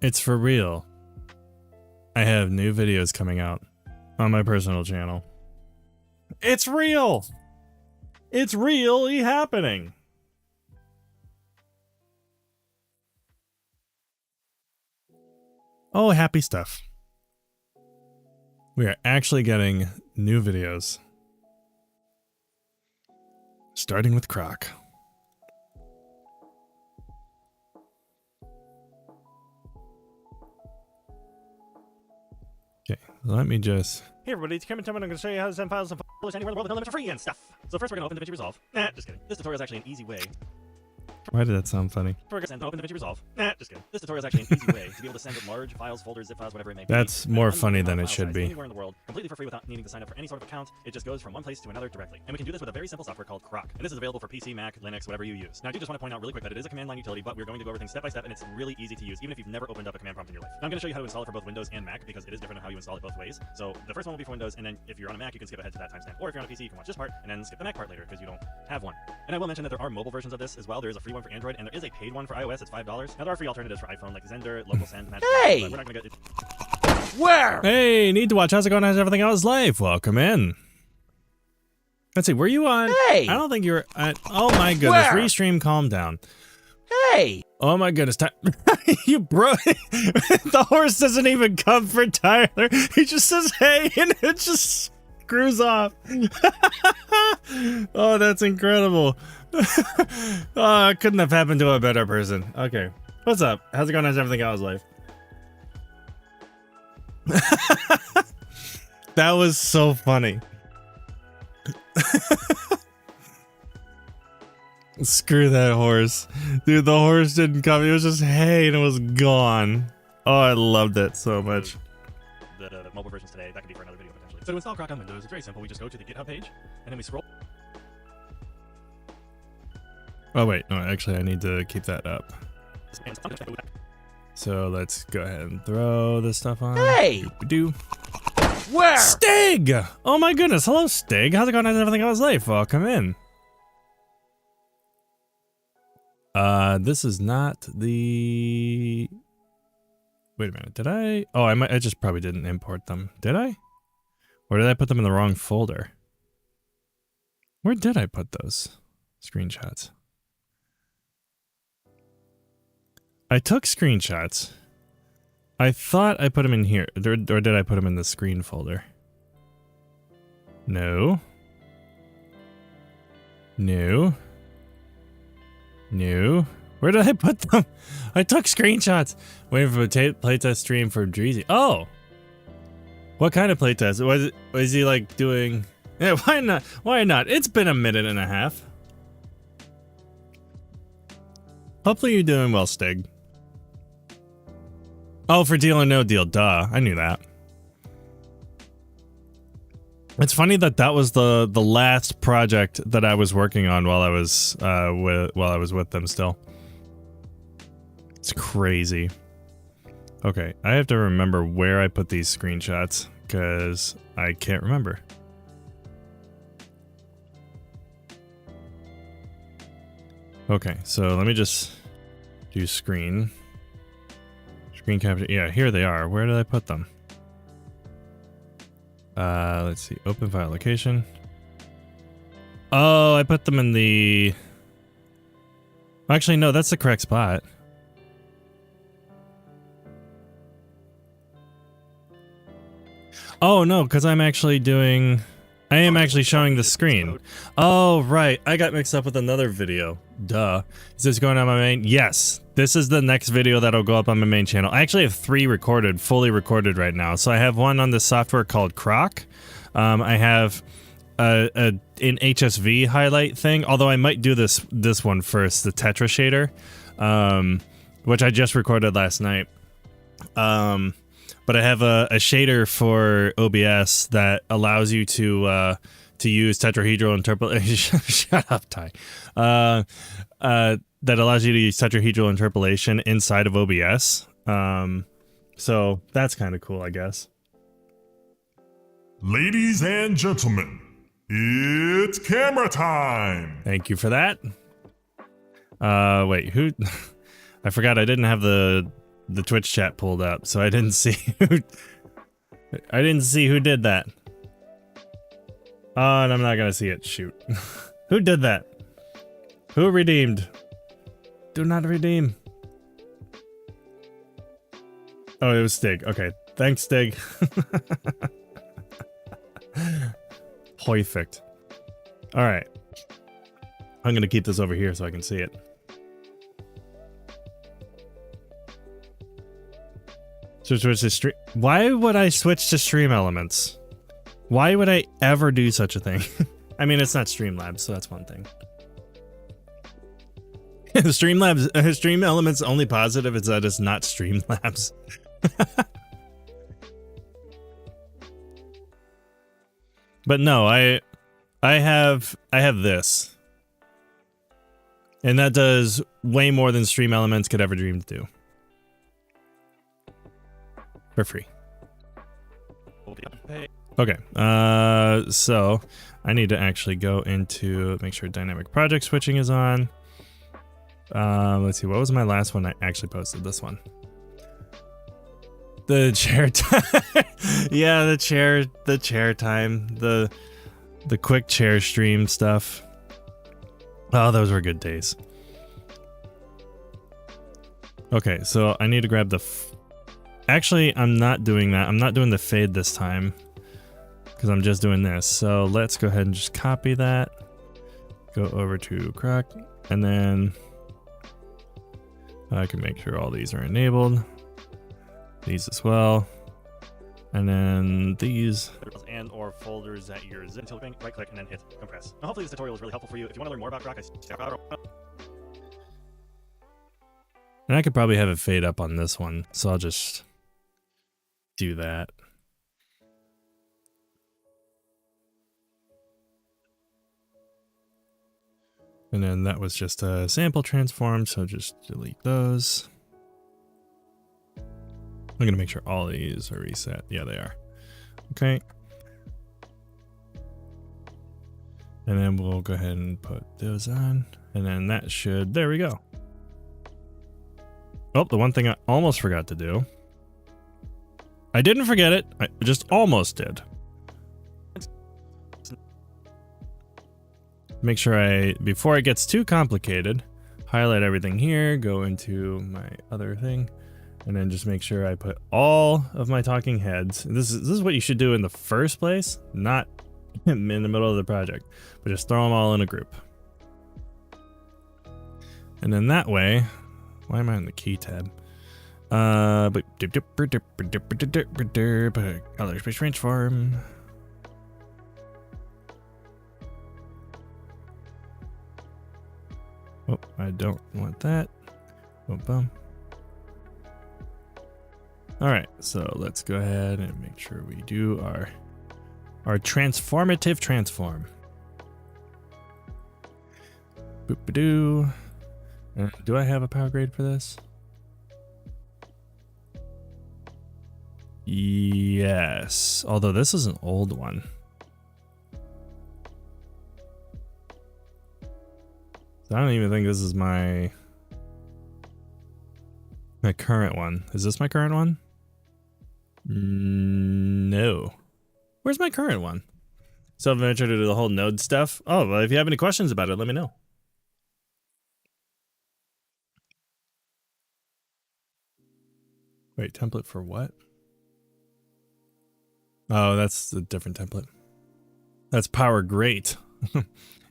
It's for real. I have new videos coming out on my personal channel. It's real! It's really happening! Oh, happy stuff. We are actually getting new videos. Starting with Croc. Okay, let me just... Hey everybody, it's Cameron Tillman. I'm going to show you how to send files and publish anywhere in the world with no limits for free and stuff. So first we're going to open DaVinci Resolve. Just kidding. This tutorial is actually an easy way. Why did that sound funny? We're going to open DaVinci Resolve. Just kidding. This tutorial is actually an easy way to be able to send large files, folders, zip files, whatever it may be. That's more funny than it should be. Anywhere in the world, completely for free without needing to sign up for any sort of account. It just goes from one place to another directly. And we can do this with a very simple software called Croc. And this is available for PC, Mac, Linux, whatever you use. Now I do just want to point out really quick that it is a command line utility, but we're going to go over things step by step, and it's really easy to use, even if you've never opened up a command prompt in your life. Now I'm going to show you how to install it for both Windows and Mac, because it is different on how you install it both ways. So the first one will be for Windows, and then if you're on a Mac, you can skip ahead to that timestamp. Or if you're on a PC, you can watch this part, and then skip the Mac part later, because you don't have one. And I will mention that there are mobile versions of this as well. There is a free one for Android, and there is a paid one for iOS. It's $5. Now there are free alternatives for iPhone, like Zender, Local Send, Magic. Hey! But we're not going to get it. Where? Hey, need to watch. How's it going? How's everything else life? Welcome in. Let's see, were you on? Hey! I don't think you were at... Oh my goodness, Where? restream, calm down. Hey! Oh my goodness, you broke... The horse doesn't even come for Tyler. He just says, hey, and it just screws off. Oh, that's incredible. Oh, it couldn't have happened to a better person. Okay, what's up? How's it going? How's everything else life? That was so funny. Screw that horse. Dude, the horse didn't come. It was just hey, and it was gone. Oh, I loved it so much. The mobile versions today, that could be for another video potentially. So to install Croc on Windows, it's very simple. We just go to the GitHub page, and then we scroll. Oh wait, no, actually I need to keep that up. So let's go ahead and throw this stuff on. Hey! Do Where? Stig! Oh my goodness, hello Stig. How's it going? How's everything else life? Welcome in. This is not the... Wait a minute, did I? Oh, I just probably didn't import them. Did I? Or did I put them in the wrong folder? Where did I put those screenshots? I took screenshots. I thought I put them in here, or did I put them in the screen folder? No. No. No. Where did I put them? I took screenshots. Waiting for a playtest stream for Dreezy. Oh! What kind of playtest? Was he like doing... Yeah, why not? Why not? It's been a minute and a half. Hopefully you're doing well, Stig. Oh, for Deal or No Deal. Duh. I knew that. It's funny that that was the last project that I was working on while I was with them still. It's crazy. Okay, I have to remember where I put these screenshots because I can't remember. Okay, so let me just do screen capture. Yeah, here they are. Where did I put them? Let's see. Open file location. Oh, I put them in the... Actually, no, that's the correct spot. Oh, no, because I'm actually doing... I am actually showing the screen. Oh, right. I got mixed up with another video. Duh. Is this going on my main? Yes. This is the next video that'll go up on my main channel. I actually have 3 recorded, fully recorded right now. So I have one on this software called Croc. I have an HSV highlight thing, although I might do this one first, the Tetra shader, which I just recorded last night. But I have a shader for OBS that allows you to use tetrahedral interpolation. Shut up, Ty. That allows you to use tetrahedral interpolation inside of OBS. So that's kind of cool, I guess. Ladies and gentlemen, it's camera time. Thank you for that. Wait, who? I forgot I didn't have the the Twitch chat pulled up, so I didn't see I didn't see who did that. Oh, and I'm not gonna see it. Shoot. Who did that? Who redeemed? Do not redeem. Oh, it was Stig. Okay. Thanks, Stig. Perfect. Alright. I'm gonna keep this over here so I can see it. So switch to stream. Why would I switch to Stream Elements? Why would I ever do such a thing? I mean, it's not Streamlabs, so that's one thing. Streamlabs, Stream Elements only positive is that it's not Streamlabs. But no, I have this. And that does way more than Stream Elements could ever dream to do. For free. Okay, so I need to actually go into make sure dynamic project switching is on. Let's see, what was my last one I actually posted? This one. The chair time. Yeah, the chair time. The quick chair stream stuff. Oh, those were good days. Okay, so I need to grab the actually, I'm not doing that. I'm not doing the fade this time because I'm just doing this. So let's go ahead and just copy that. Go over to Croc, and then I can make sure all these are enabled. These as well. And then these. And or folders that you're zipping until right click and then hit compress. Now, hopefully this tutorial is really helpful for you. If you want to learn more about Croc, and I could probably have it fade up on this one, so I'll just do that. And then that was just a sample transform, so just delete those. I'm gonna make sure all these are reset. Yeah, they are. Okay. And then we'll go ahead and put those on. And then that should, there we go. Oh, the one thing I almost forgot to do. I didn't forget it, I just almost did. Make sure before it gets too complicated, highlight everything here, go into my other thing, and then just make sure I put all of my talking heads. This is what you should do in the first place, not in the middle of the project, but just throw them all in a group. And then that way, why am I in the key tab? Color space transform. Oh, I don't want that. Boom, boom. All right, so let's go ahead and make sure we do our transformative transform. Boop-a-doo. Do I have a power grade for this? Yes, although this is an old one. I don't even think this is my current one. Is this my current one? No. Where's my current one? So I've ventured to do the whole node stuff. Oh, well, if you have any questions about it, let me know. Wait, template for what? Oh, that's a different template. That's power great.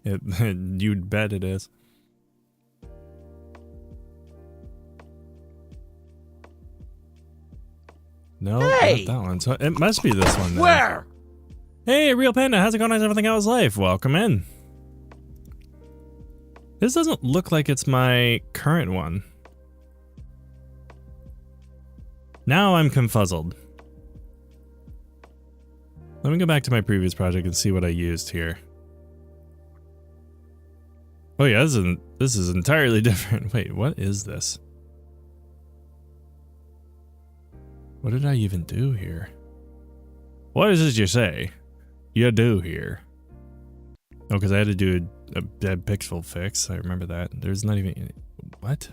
You'd bet it is. No, Hey! not that one. So it must be this one then. Where? Hey, Real Panda, how's it going? How's everything? How's life? Welcome in. This doesn't look like it's my current one. Now I'm confuzzled. Let me go back to my previous project and see what I used here. Oh yeah, this is entirely different. Wait, what is this? What did I even do here? What is this you say? You do here. Oh, because I had to do a dead pixel fix. I remember that. There's not even... What?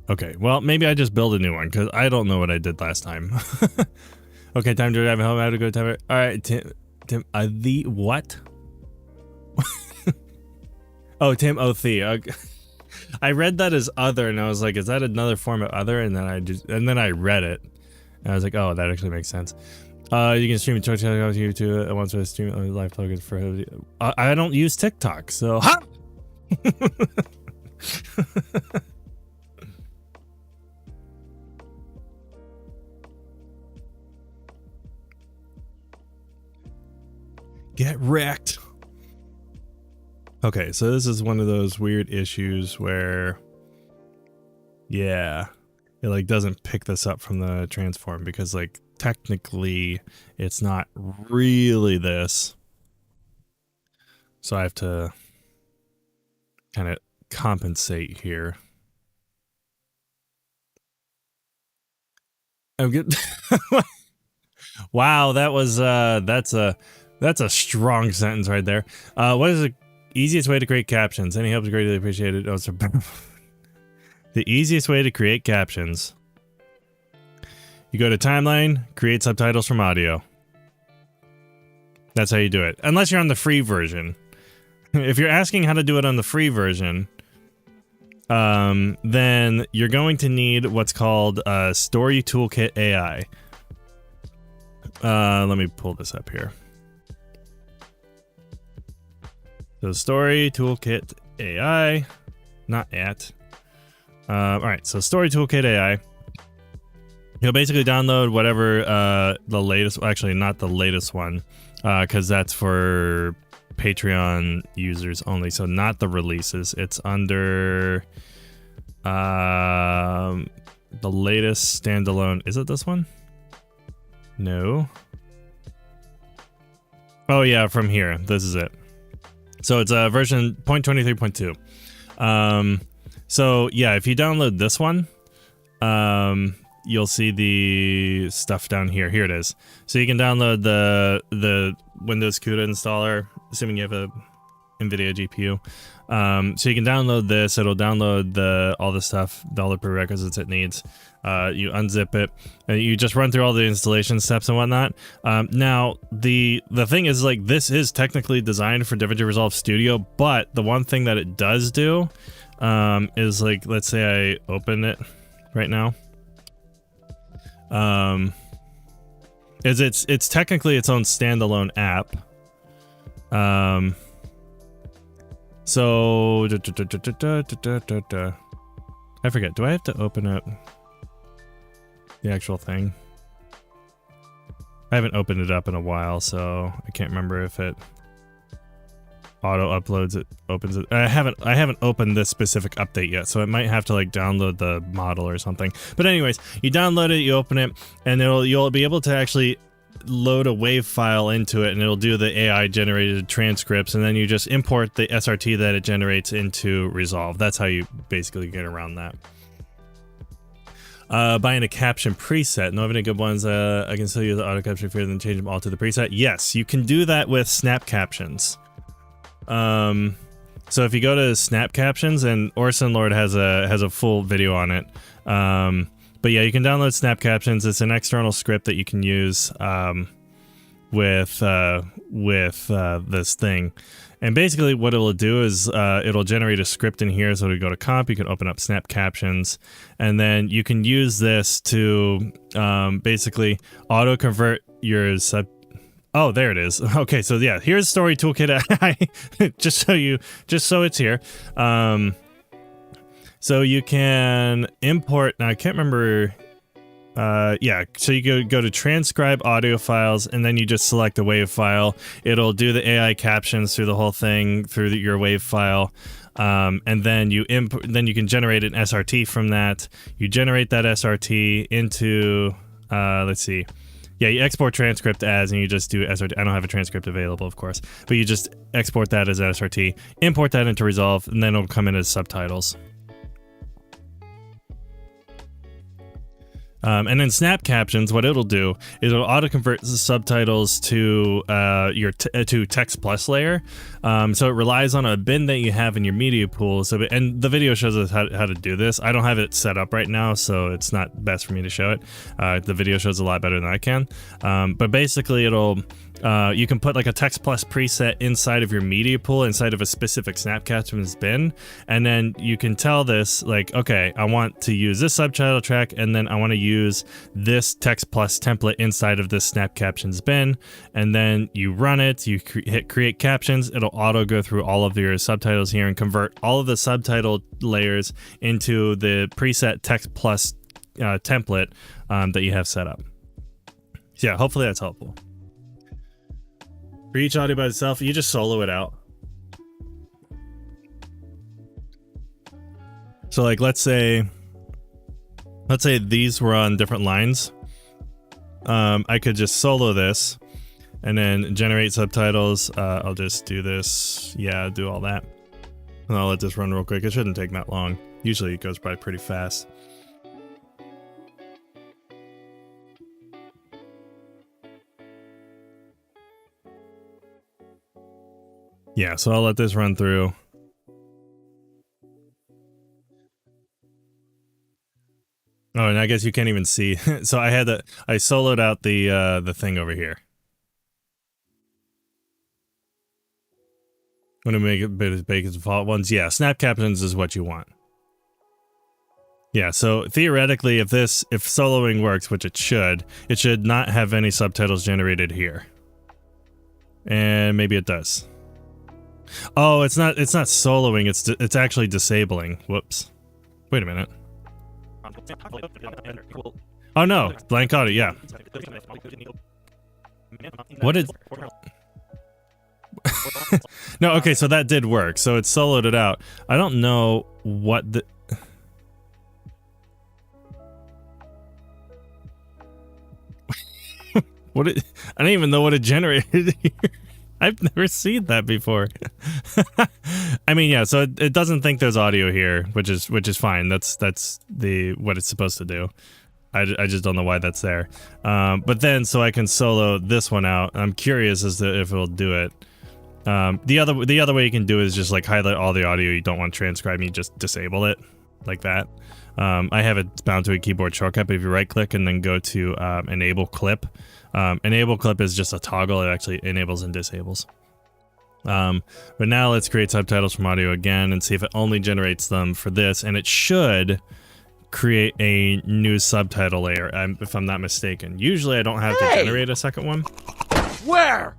Okay, well, maybe I just build a new one, because I don't know what I did last time. Okay, time to drive home. I have to go time. All right, Tim, the what? Oh, Tim Othie. Okay. I read that as other, and I was like, is that another form of other? And then I read it, and I was like, oh, that actually makes sense. You can stream Twitch, YouTube. I want to stream live plugins for. I don't use TikTok, so. Ha! Get wrecked. Okay, so this is one of those weird issues where, yeah, it like doesn't pick this up from the transform because like technically it's not really this. So I have to kind of compensate here. I'm good. Wow, that was that's a strong sentence right there. What is the easiest way to create captions? Any help is greatly appreciated. Oh, the easiest way to create captions. You go to timeline, create subtitles from audio. That's how you do it. Unless you're on the free version. If you're asking how to do it on the free version, then you're going to need what's called Story Toolkit AI. Let me pull this up here. So Story Toolkit AI, not at. All right, so Story Toolkit AI. You'll basically download whatever the latest, actually not the latest one, because that's for Patreon users only. So not the releases. It's under the latest standalone. Is it this one? No. Oh yeah, from here. This is it. So it's version 0.23.2. So yeah, if you download this one, you'll see the stuff down here. Here it is. So you can download the Windows CUDA installer, assuming you have a NVIDIA GPU. So you can download this. It'll download all the stuff, all the prerequisites it needs. You unzip it, and you just run through all the installation steps and whatnot. Now, the thing is, like, this is technically designed for DaVinci Resolve Studio, but the one thing that it does do is, like, let's say I open it right now. Is it's technically its own standalone app. So I forget. Do I have to open up the actual thing? I haven't opened it up in a while, so I can't remember if it auto uploads it, opens it. I haven't opened this specific update yet, so it might have to like download the model or something. But anyways, you download it, you open it, and you'll be able to actually load a WAV file into it, and it'll do the AI generated transcripts, and then you just import the SRT that it generates into Resolve. That's how you basically get around that. Buying a caption preset. No, any good ones. I can still use the auto caption feature, then change them all to the preset. Yes, you can do that with Snap Captions. So if you go to Snap Captions, and Orson Lord has a full video on it. But yeah, you can download Snap Captions. It's an external script that you can use with this thing. And basically what it'll do is it'll generate a script in here. So to go to comp, you can open up Snap Captions, and then you can use this to basically auto convert your sub. Oh, there it is. Okay, so yeah, here's Story Toolkit AI. just so it's here. So you can import. Now I can't remember. Yeah, so you go to transcribe audio files, and then you just select a WAV file. It'll do the AI captions through the whole thing through your WAV file, and then you can generate an SRT from that. You generate that SRT into let's see. Yeah, you export transcript as, and you just do SRT. I don't have a transcript available, of course, but you just export that as SRT, import that into Resolve, and then it'll come in as subtitles. And then snap captions, what it'll do is it'll auto convert the subtitles to to text plus layer. So it relies on a bin that you have in your media pool. So, and the video shows us how to do this. I don't have it set up right now, so it's not best for me to show it. The video shows a lot better than I can. But basically, it'll you can put like a text plus preset inside of your media pool, inside of a specific snap captions bin, and then you can tell this like, okay, I want to use this subtitle track, and then I want to use this text plus template inside of this snap captions bin, and then you run it, you hit create captions, it'll auto go through all of your subtitles here and convert all of the subtitle layers into the preset text plus template that you have set up. So yeah, hopefully that's helpful. For each audio by itself, you just solo it out. So like, let's say these were on different lines. I could just solo this and then generate subtitles. I'll just do this. Yeah, do all that. And I'll let this run real quick. It shouldn't take that long. Usually it goes by pretty fast. Yeah, so I'll let this run through. Oh, and I guess you can't even see. So I soloed out the thing over here. I'm gonna make it a bit as big as default ones. Yeah, snap captions is what you want. Yeah, so theoretically, if soloing works, which it should not have any subtitles generated here. And maybe it does. Oh, it's not soloing, it's actually disabling. Whoops. Wait a minute. Oh no, blank audio, yeah. What is... No, okay, so that did work. So it soloed it out. I don't know what the... I don't even know what it generated here. I've never seen that before. I mean, yeah, so it doesn't think there's audio here, which is fine. That's what it's supposed to do. I just don't know why that's there. But then, so I can solo this one out. I'm curious as to if it'll do it. The other way you can do it is just like highlight all the audio you don't want to transcribe. You just disable it like that. I have it bound to a keyboard shortcut, but if you right click and then go to enable clip, enable clip is just a toggle. It actually enables and disables. But now let's create subtitles from audio again and see if it only generates them for this, and it should create a new subtitle layer, if I'm not mistaken. Usually I don't have to generate a second one. Where?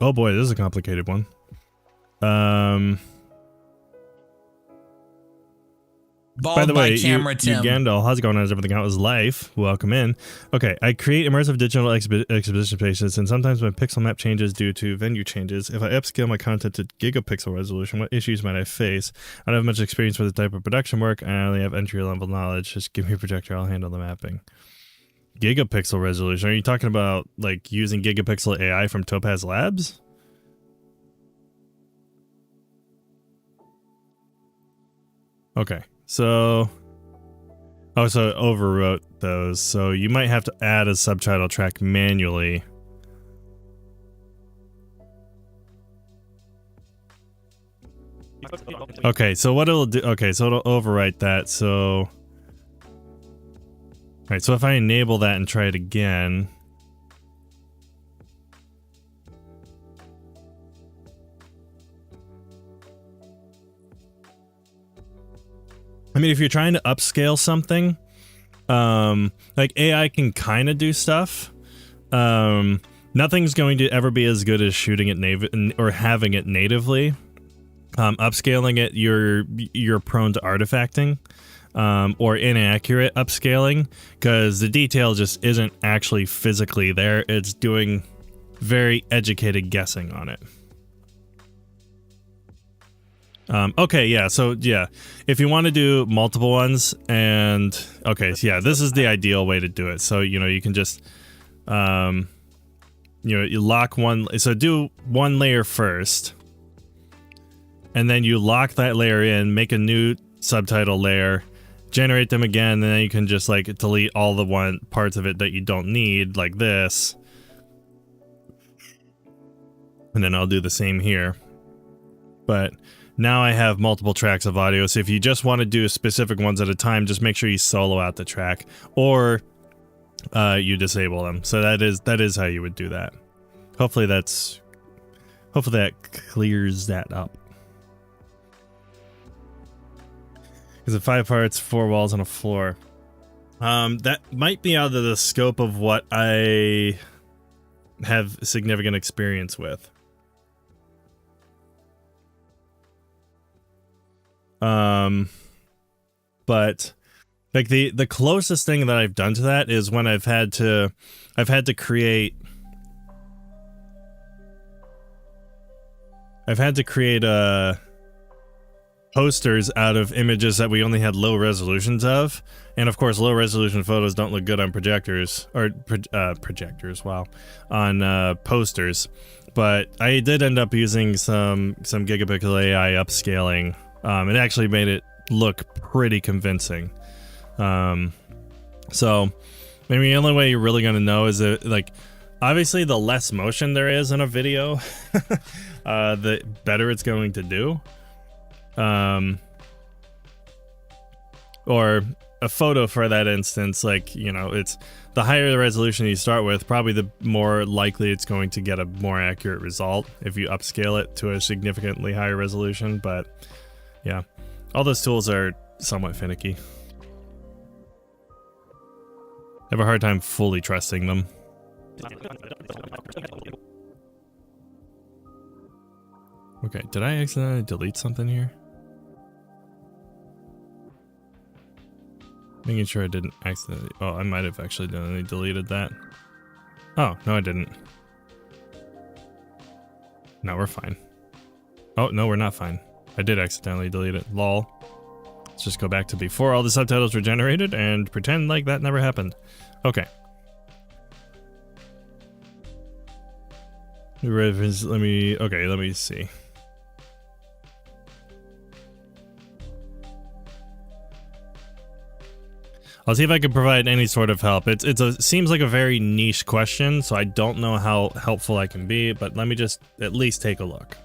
Oh boy, this is a complicated one. By the way, Gandalf, how's it going? How's everything out? How's life? Welcome in. Okay, I create immersive digital exhibition spaces, and sometimes my pixel map changes due to venue changes. If I upscale my content to gigapixel resolution, what issues might I face? I don't have much experience with this type of production work. I only have entry-level knowledge. Just give me a projector, I'll handle the mapping. Gigapixel resolution? Are you talking about like using gigapixel AI from Topaz Labs? Okay. So it overwrote those, so you might have to add a subtitle track manually. Okay, so what it'll do, okay, so it'll overwrite that, so... Alright, so if I enable that and try it again... I mean, if you're trying to upscale something, like AI can kind of do stuff. Nothing's going to ever be as good as shooting it or having it natively. Upscaling it, you're prone to artifacting, or inaccurate upscaling, because the detail just isn't actually physically there. It's doing very educated guessing on it. Okay, yeah, so yeah, if you want to do multiple ones, and okay, so yeah, this is the ideal way to do it. So, you know, you can just, you lock one, so do one layer first, and then you lock that layer in, make a new subtitle layer, generate them again, and then you can just like delete all the parts of it that you don't need, like this. And then I'll do the same here. But now I have multiple tracks of audio, so if you just want to do specific ones at a time, just make sure you solo out the track, or you disable them. So that is how you would do that. Hopefully that clears that up. Is it 5 parts, 4 walls, and a floor? That might be out of the scope of what I have significant experience with. But like the closest thing that I've done to that is when I've had to create posters out of images that we only had low resolutions of, and of course low resolution photos don't look good on projectors, or projectors, wow, on posters. But I did end up using some gigapixel AI upscaling. It actually made it look pretty convincing. So maybe the only way you're really going to know is that, like, obviously the less motion there is in a video, the better it's going to do. Or a photo for that instance, like, you know, it's the higher the resolution you start with, probably the more likely it's going to get a more accurate result if you upscale it to a significantly higher resolution. But yeah, all those tools are somewhat finicky. I have a hard time fully trusting them. Okay, did I accidentally delete something here? Making sure I didn't accidentally... Oh, I might have actually deleted that. Oh, no I didn't. No, we're fine. Oh, no, we're not fine. I did accidentally delete it. Lol. Let's just go back to before all the subtitles were generated and pretend like that never happened. Okay. Let me see. I'll see if I can provide any sort of help. Seems like a very niche question, so I don't know how helpful I can be, but let me just at least take a look.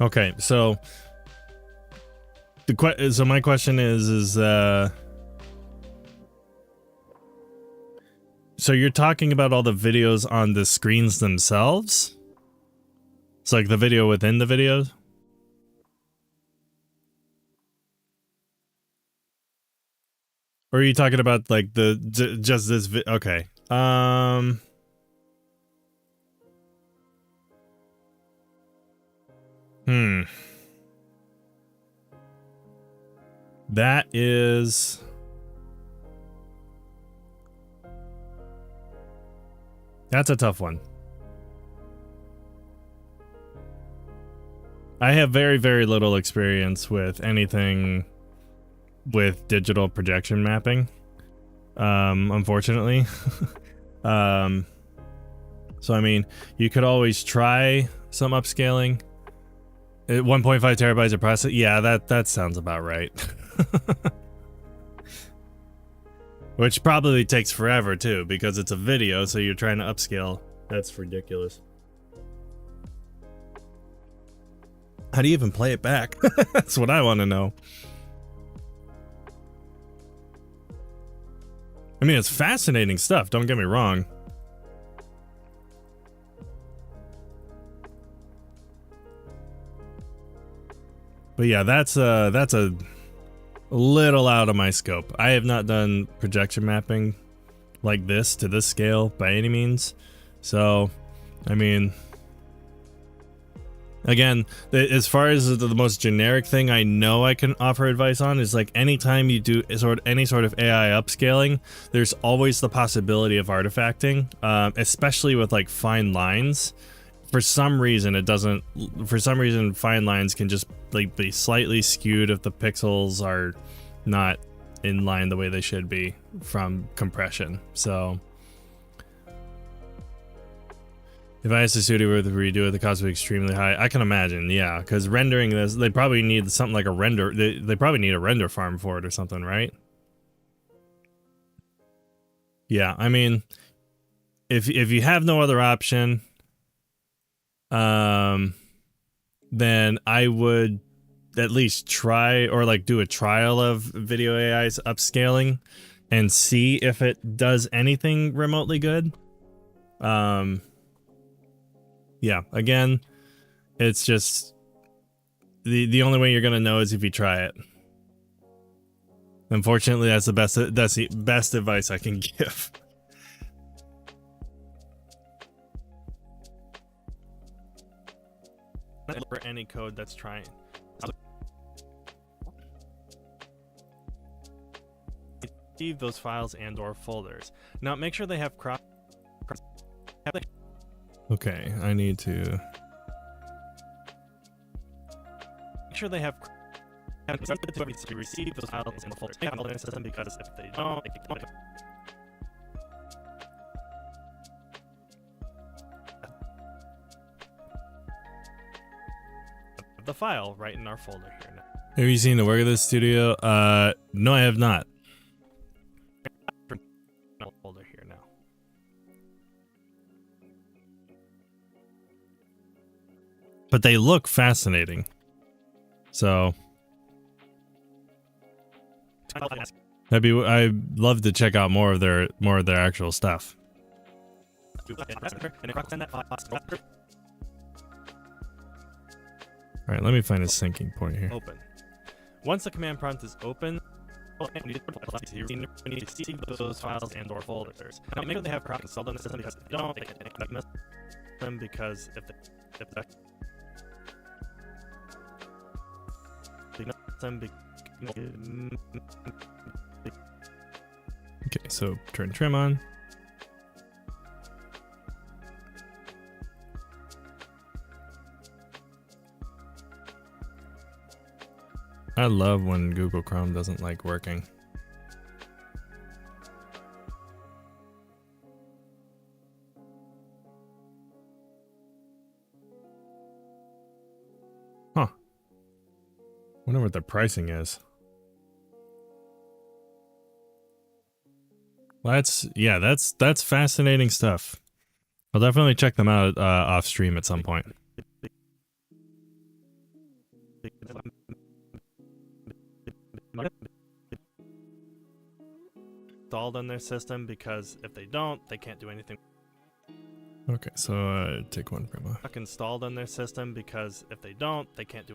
Okay, so my question is so you're talking about all the videos on the screens themselves? It's like the video within the videos? Or are you talking about like just this okay. That's a tough one. I have very, very little experience with anything with digital projection mapping, unfortunately. So I mean, you could always try some upscaling. 1.5 terabytes of process. Yeah, that sounds about right. Which probably takes forever too, because it's a video, so you're trying to upscale. That's ridiculous. How do you even play it back? That's what I want to know. I mean, it's fascinating stuff, don't get me wrong. But yeah, that's a little out of my scope. I have not done projection mapping like this to this scale by any means. So, I mean, Again, as far as the most generic thing I know I can offer advice on is like anytime you do any sort of AI upscaling, there's always the possibility of artifacting, especially with like fine lines. For some reason, it doesn't. For some reason, fine lines can just like be slightly skewed if the pixels are not in line the way they should be from compression. So. If I asked the studio to redo it, the cost would be extremely high. I can imagine, yeah, because rendering this, they probably need something like a render. They probably need a render farm for it or something, right? Yeah, I mean, if you have no other option, then I would at least try or like do a trial of video AI's upscaling and see if it does anything remotely good. Yeah, again, it's just the only way you're gonna know is if you try it. Unfortunately, that's the best advice I can give. For any code that's trying. Receive those files and/or folders. Now, make sure they have crop. Okay, I need to make sure they have to receive those files in the folders in their system, because if they don't, they can the file right in our folder here now. Have you seen the work of this studio? No, I have not. Folder here now. But they look fascinating. So I'd love to check out more of their actual stuff. All right, let me find a syncing point here. Open. Once the command prompt is open, you need to see those files and/or folders. Now, make sure they have crop installed on the system, because if they don't, they can miss them, because if okay, so turn trim on. I love when Google Chrome doesn't like working. Huh. Wonder what the pricing is. That's fascinating stuff. I'll definitely check them out off stream at some point. Installed on their system, because if they don't, they can't do anything. Okay, so take one from installed on their system, because if they don't, they can't do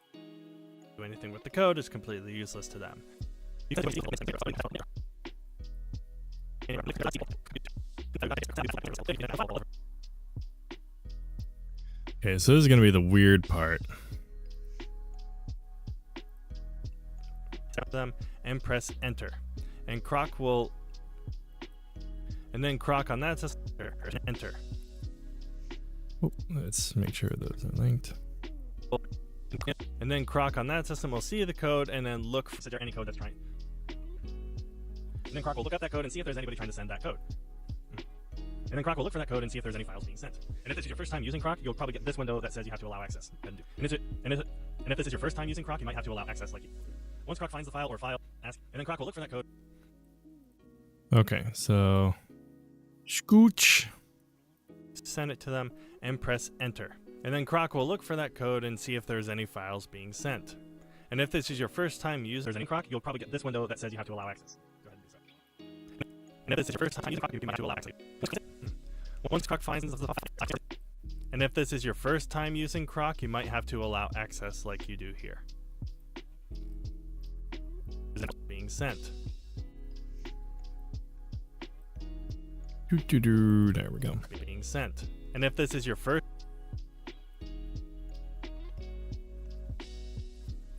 anything with the code. Is completely useless to them. Okay, so this is gonna be the weird part. Tap them and press enter, and Croc will, and then Croc on that system, enter. Oh, let's make sure those are linked. And then Croc on that system will see the code and then look for any code that's trying. And then Croc will look at that code and see if there's anybody trying to send that code. And then Croc will look for that code and see if there's any files being sent. And if this is your first time using Croc, you'll probably get this window that says you have to allow access. And if this is your first time using Croc, you might have to allow access like you. Once Croc finds the file or ask, and then Croc will look for that code. Okay, so scooch. Send it to them and press enter. And then Croc will look for that code and see if there's any files being sent. And if this is your first time using Croc, you'll probably get this window that says you have to allow access. Go ahead and do so. And if this is your first time using Croc, you might have to allow access. Once Croc finds the file, and if this is your first time using Croc, you might have to allow access like you do here. Being sent. There we go. Being sent. And if this is your first,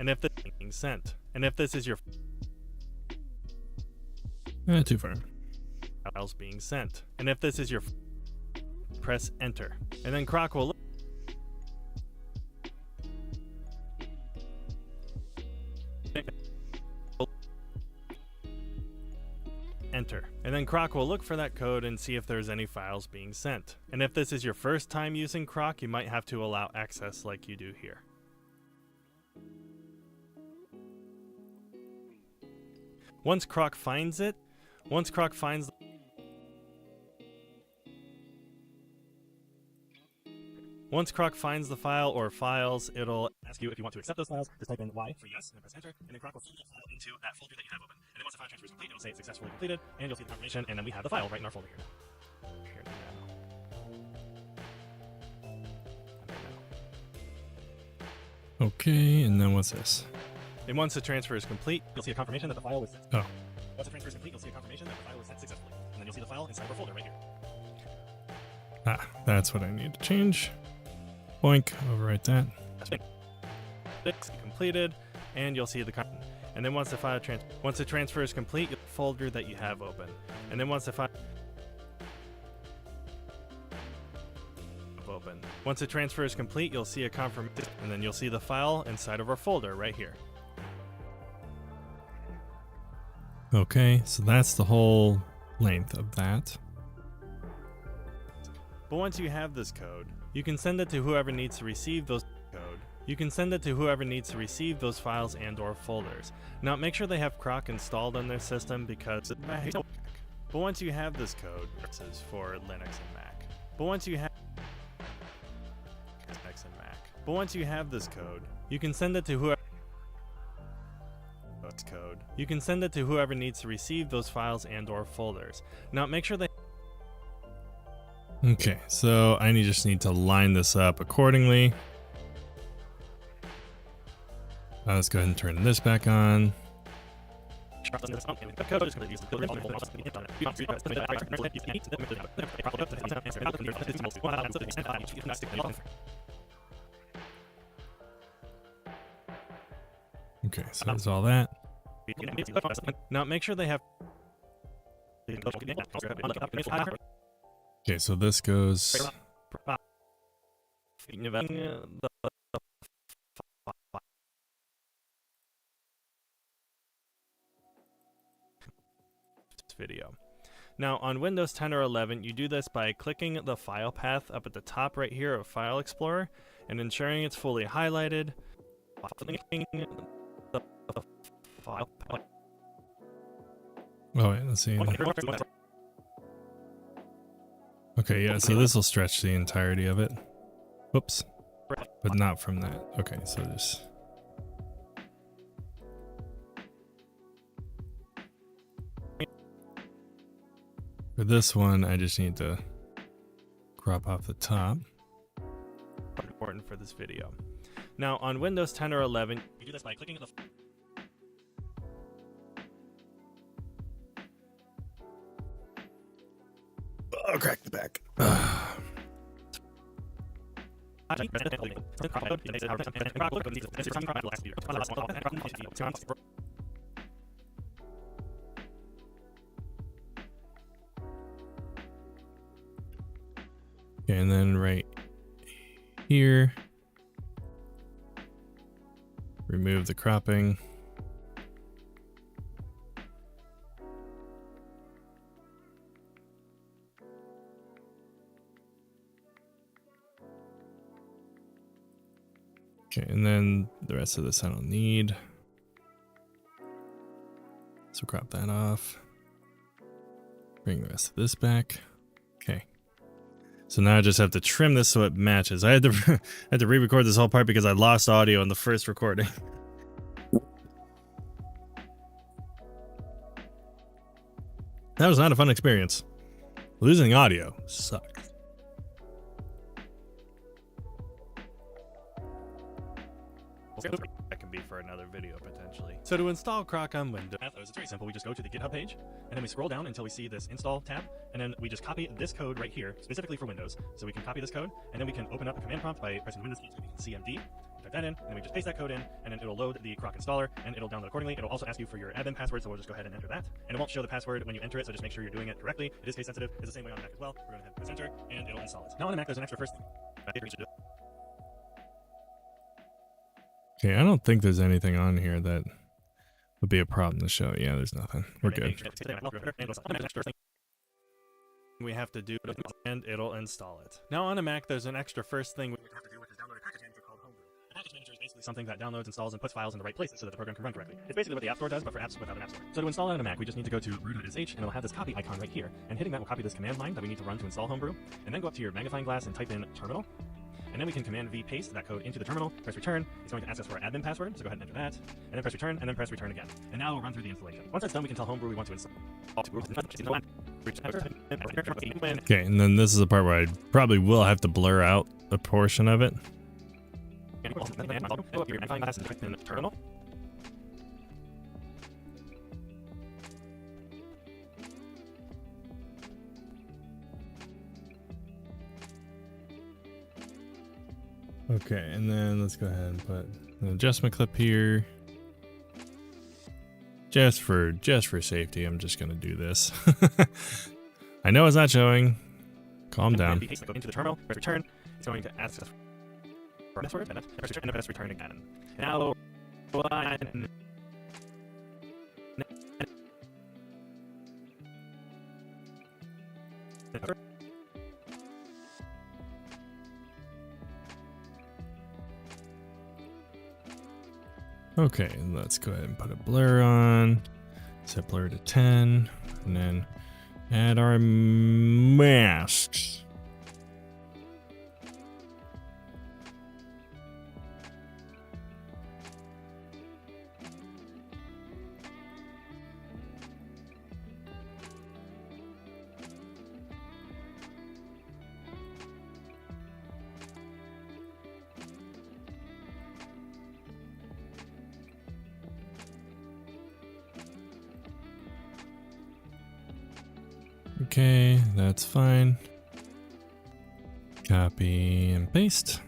And if this is being sent, and if this is your too far. Files being sent, and if this is your press enter, and then Croc will enter, and then Croc will look for that code and see if there's any files being sent. And if this is your first time using Croc, you might have to allow access like you do here. Once Croc finds the file or files, it'll ask you if you want to accept those files. Just type in Y for yes, and then press enter, and then Croc will feed the file into that folder that you have open. And then once the file transfer is complete, it'll say it's successfully completed, and you'll see the confirmation, and then we have the file right in our folder here now. Okay, and then what's this? And once the transfer is complete, you'll see a confirmation that the file was sent. Oh. Once the transfer is complete, you'll see a confirmation that the file was sent successfully. And then you'll see the file inside of our folder right here. Ah, that's what I need to change. Boink, overwrite that. It's completed, and you'll see the and then once the transfer is complete, you'll see the folder that you have open. And then once the transfer is complete, you'll see a confirmation, and then you'll see the file inside of our folder right here. Okay, so that's the whole length of that. But once you have this code, you can send it to whoever needs to receive those files and or folders. Now make sure they have Croc installed on their system because but once you have this code, this is for Linux and Mac. But once you have this code, you can send it to whoever needs to receive those files and or folders. Now make sure they Okay, so I just need to line this up accordingly. Let's go ahead and turn this back on. Okay, so that's all that. Now make sure they have Okay, so this goes video. Now on Windows 10 or 11, you do this by clicking the file path up at the top right here of File Explorer and ensuring it's fully highlighted. Oh wait, let's see. Okay, yeah, so this will stretch the entirety of it. Whoops. But not from that. Okay, so just... For this one, I just need to crop off the top. Important for this video. Now on Windows 10 or 11, you do this by clicking the Oh, crack the back. Okay, and then right here, remove the cropping. Okay, and then the rest of this I don't need. So crop that off. Bring the rest of this back. Okay. So now I just have to trim this so it matches. I had to I had to re-record this whole part because I lost audio in the first recording. That was not a fun experience. Losing audio sucks. that can be for another video potentially. So to install Croc on Windows, it's very simple. We just go to the GitHub page, and then we scroll down until we see this install tab, and then we just copy this code right here, specifically for Windows. So we can copy this code, and then we can open up a command prompt by pressing Windows key, typing CMD, type that in, and then we just paste that code in, and then it'll load the Croc installer, and it'll download accordingly. It'll also ask you for your admin password, so we'll just go ahead and enter that. And it won't show the password when you enter it, so just make sure you're doing it correctly. It is case sensitive. It's the same way on the Mac as well. We're going to hit press enter, and it'll install it. Now on the Mac, there's an extra first. Okay, I don't think there's anything on here that would be a problem to show. Yeah, there's nothing. We're good. We have to do, and it'll install it. Now on a Mac, there's an extra first thing we have to do, which is download a package manager called Homebrew. A package manager is basically something that downloads, installs, and puts files in the right places so that the program can run correctly. It's basically what the App Store does, but for apps without an App Store. So to install it on a Mac, we just need to go to root.sh, and it'll have this copy icon right here. And hitting that will copy this command line that we need to run to install Homebrew. And then go up to your magnifying glass and type in terminal. And then we can Command V paste that code into the terminal, press return. It's going to ask us for our admin password, so go ahead and enter that. And then press return, and then press return again. And now we'll run through the installation. Once that's done, we can tell Homebrew we want to install. Okay, and then this is the part where I probably will have to blur out a portion of it. Terminal. Okay, and then let's go ahead and put an adjustment clip here. Just for safety, I'm just gonna do this. I know it's not showing. Calm down. Into the terminal, press return. It's going to ask us for password, and press return again. Now, Okay, let's go ahead and put a blur on. Set blur to 10, and then add our masks. Okay, that's fine. Copy and paste.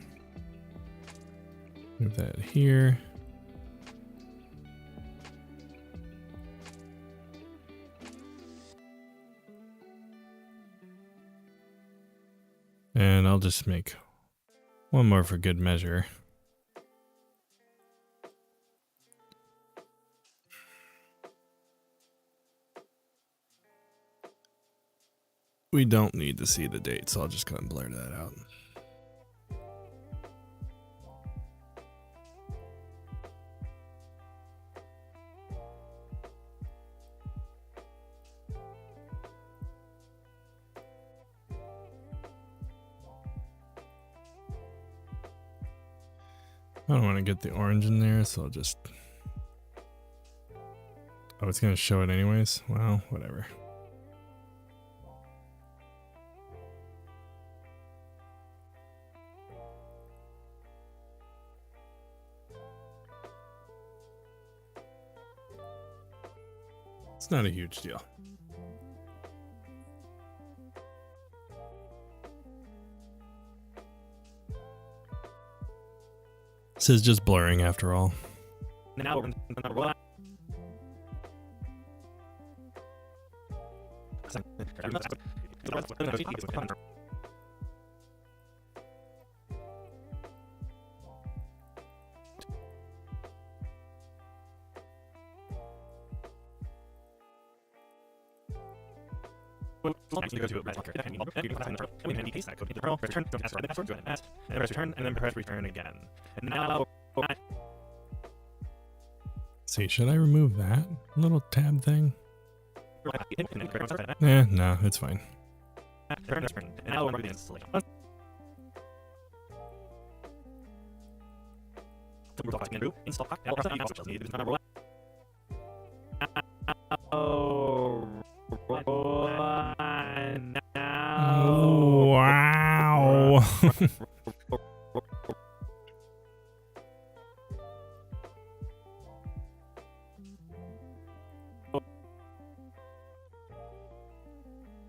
Move that here. And I'll just make one more for good measure. We don't need to see the date, so I'll just go and blur that out. I don't want to get the orange in there, so I'll just... Oh, it's going to show it anyways? Well, whatever. It's not a huge deal. This is just blurring after all. now we're going to you go to a red marker, and we can paste that code into the kernel, press return, don't ask for the password, go ahead and ask, and then press return, and then press return again. And now, see, should I remove that little tab thing? No, it's fine. And now we're going to the installation. Install Oh, wow.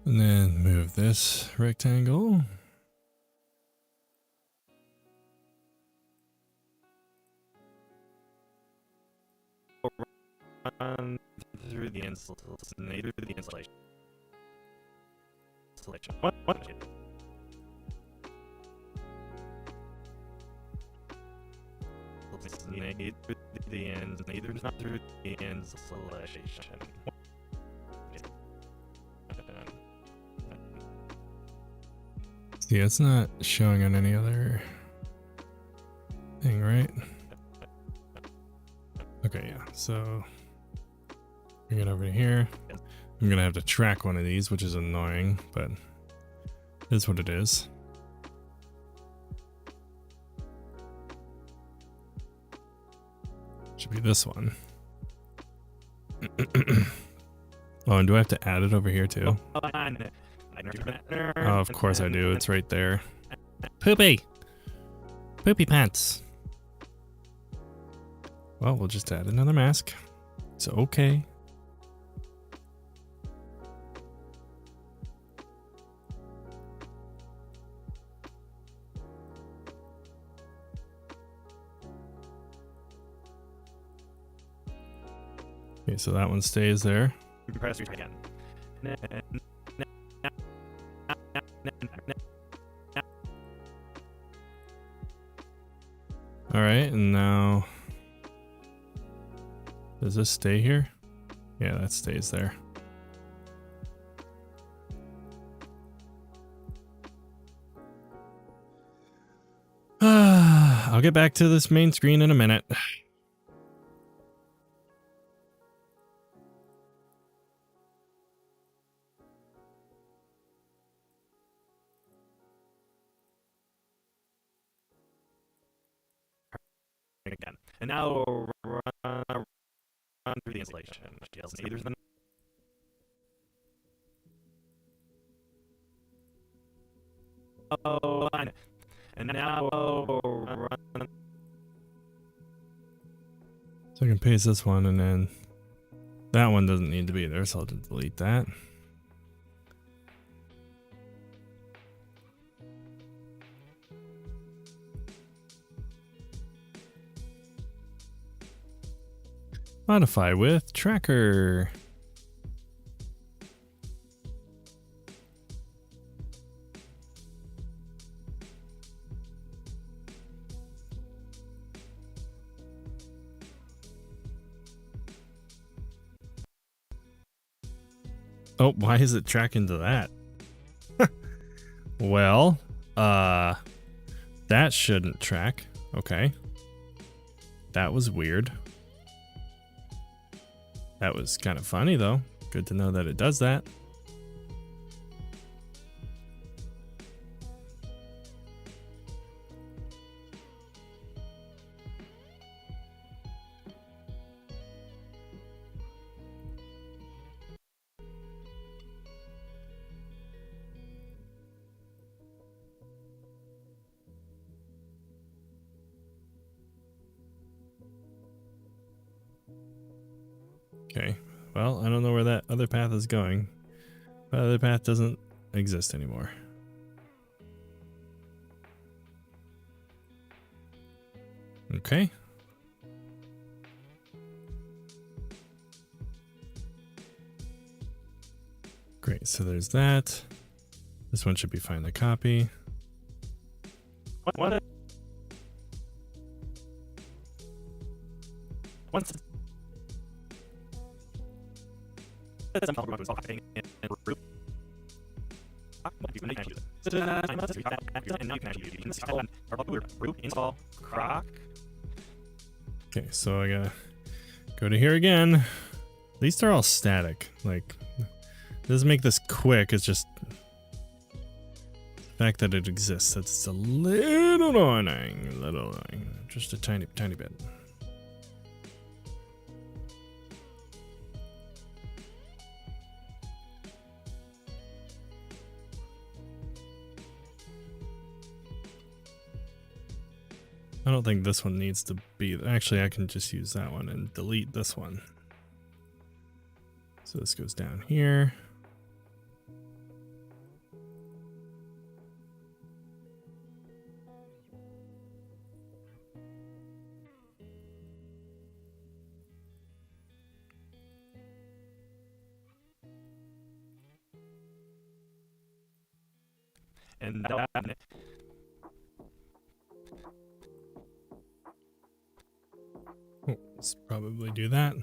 And then move this rectangle. through the installation. What? Neither not through the installation. See, it's not showing on any other thing, right? Okay, yeah. So bring it over here. I'm gonna have to track one of these, which is annoying, but it is what it is. Should be this one. Oh, and do I have to add it over here too? Oh, of course I do. It's right there. Poopy! Poopy pants. Well, we'll just add another mask. It's okay. Okay, so that one stays there. Press retry again. All right, and now does this stay here? Yeah, that stays there. I'll get back to this main screen in a minute. Again. And now run through the installation. Neither than line. And now run. So I can paste this one, and then that one doesn't need to be there, so I'll just delete that. Modify with tracker. Oh, why is it tracking to that? Well, that shouldn't track. Okay. That was weird. That was kind of funny though. Good to know that it does that. Okay, well, I don't know where that other path is going. That other path doesn't exist anymore. Okay. Great, so there's that. This one should be fine to copy. What? Once some problem was happening in group. And now you can actually use root install croc. Okay, so I gotta go to here again. At least they're all static. Like, it doesn't make this quick. It's just the fact that it exists. That's a little annoying. Just a tiny bit. I don't think this one needs to be. Actually, I can just use that one and delete this one. So this goes down here. and that'll add it. Let's probably do that.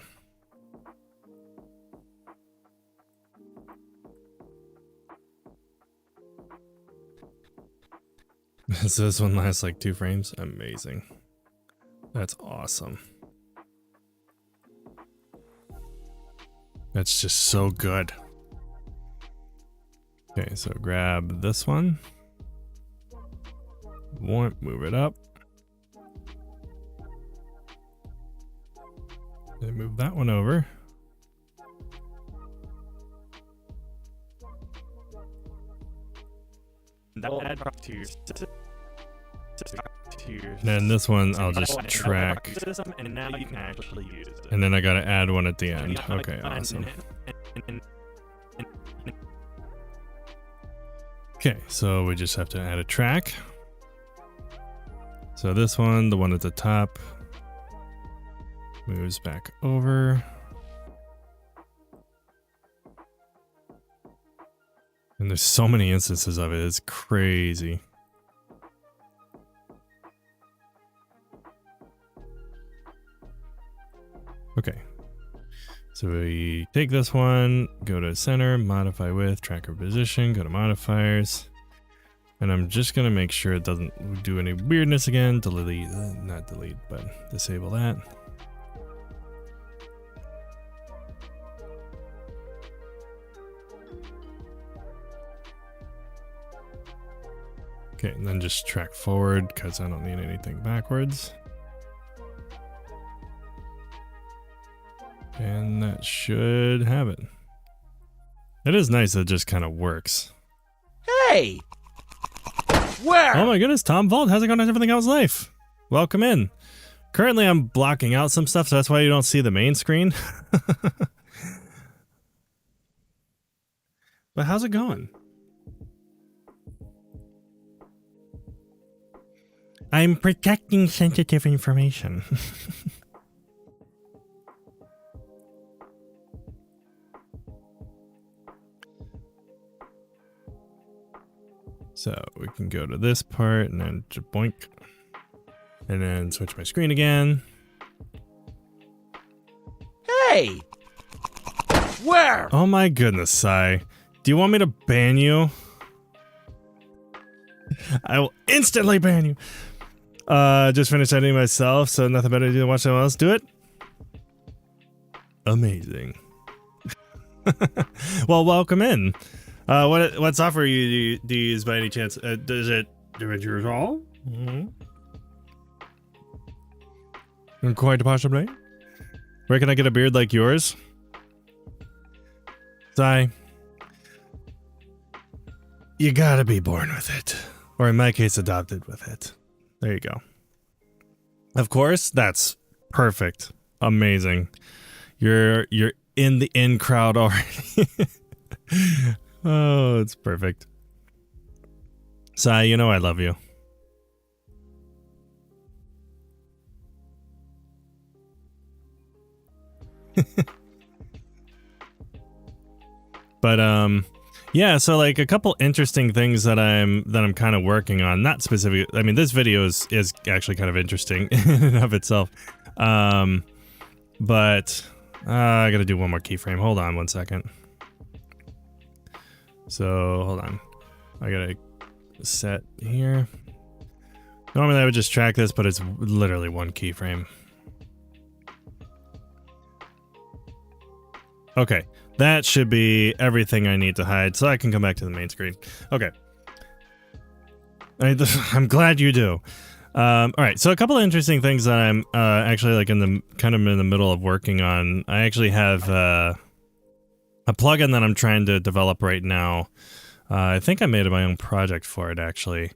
So this one lasts like 2 frames. Amazing. That's awesome. That's just so good. Okay, so grab this one. Move it up. And move that one over. That'll add to your And then this one I'll just track. system, and now you can actually use it. And then I gotta add one at the end. Okay, awesome. Okay, so we just have to add a track. So this one, the one at the top, moves back over. And there's so many instances of it, it's crazy. Okay, so we take this one, go to center, modify width, tracker position, go to modifiers. And I'm just gonna make sure it doesn't do any weirdness again. Delete, not delete, but disable that. Okay, and then just track forward because I don't need anything backwards. And that should have it. It is nice that it just kind of works. Hey! Where? Oh my goodness, Tom Vault, how's it going on everything else life? Welcome in. Currently I'm blocking out some stuff, so that's why you don't see the main screen. But how's it going? I'm protecting sensitive information. So we can go to this part and then boink. And then switch my screen again. Hey! Where? Oh my goodness, Sai. Do you want me to ban you? I will instantly ban you. Just finished editing myself, so nothing better to do than watch someone else do it. Amazing. Well, welcome in. What software do you use by any chance? Does it DaVinci at all? Quite possibly. Where can I get a beard like yours? Sai, you gotta be born with it, or in my case, adopted with it. There you go. Of course, that's perfect. Amazing. You're in the in crowd already. Oh, it's perfect. Sai, you know I love you. But yeah, so like a couple interesting things that I'm kind of working on, not specific. I mean, this video is actually kind of interesting in and of itself. But I gotta do one more keyframe. Hold on one second. So hold on, I gotta set here. Normally I would just track this, but it's literally one keyframe. Okay, that should be everything I need to hide, so I can come back to the main screen. Okay. I'm glad you do. All right, so a couple of interesting things that I'm actually like in the middle of working on. I actually have a plugin that I'm trying to develop right now. I think I made my own project for it actually.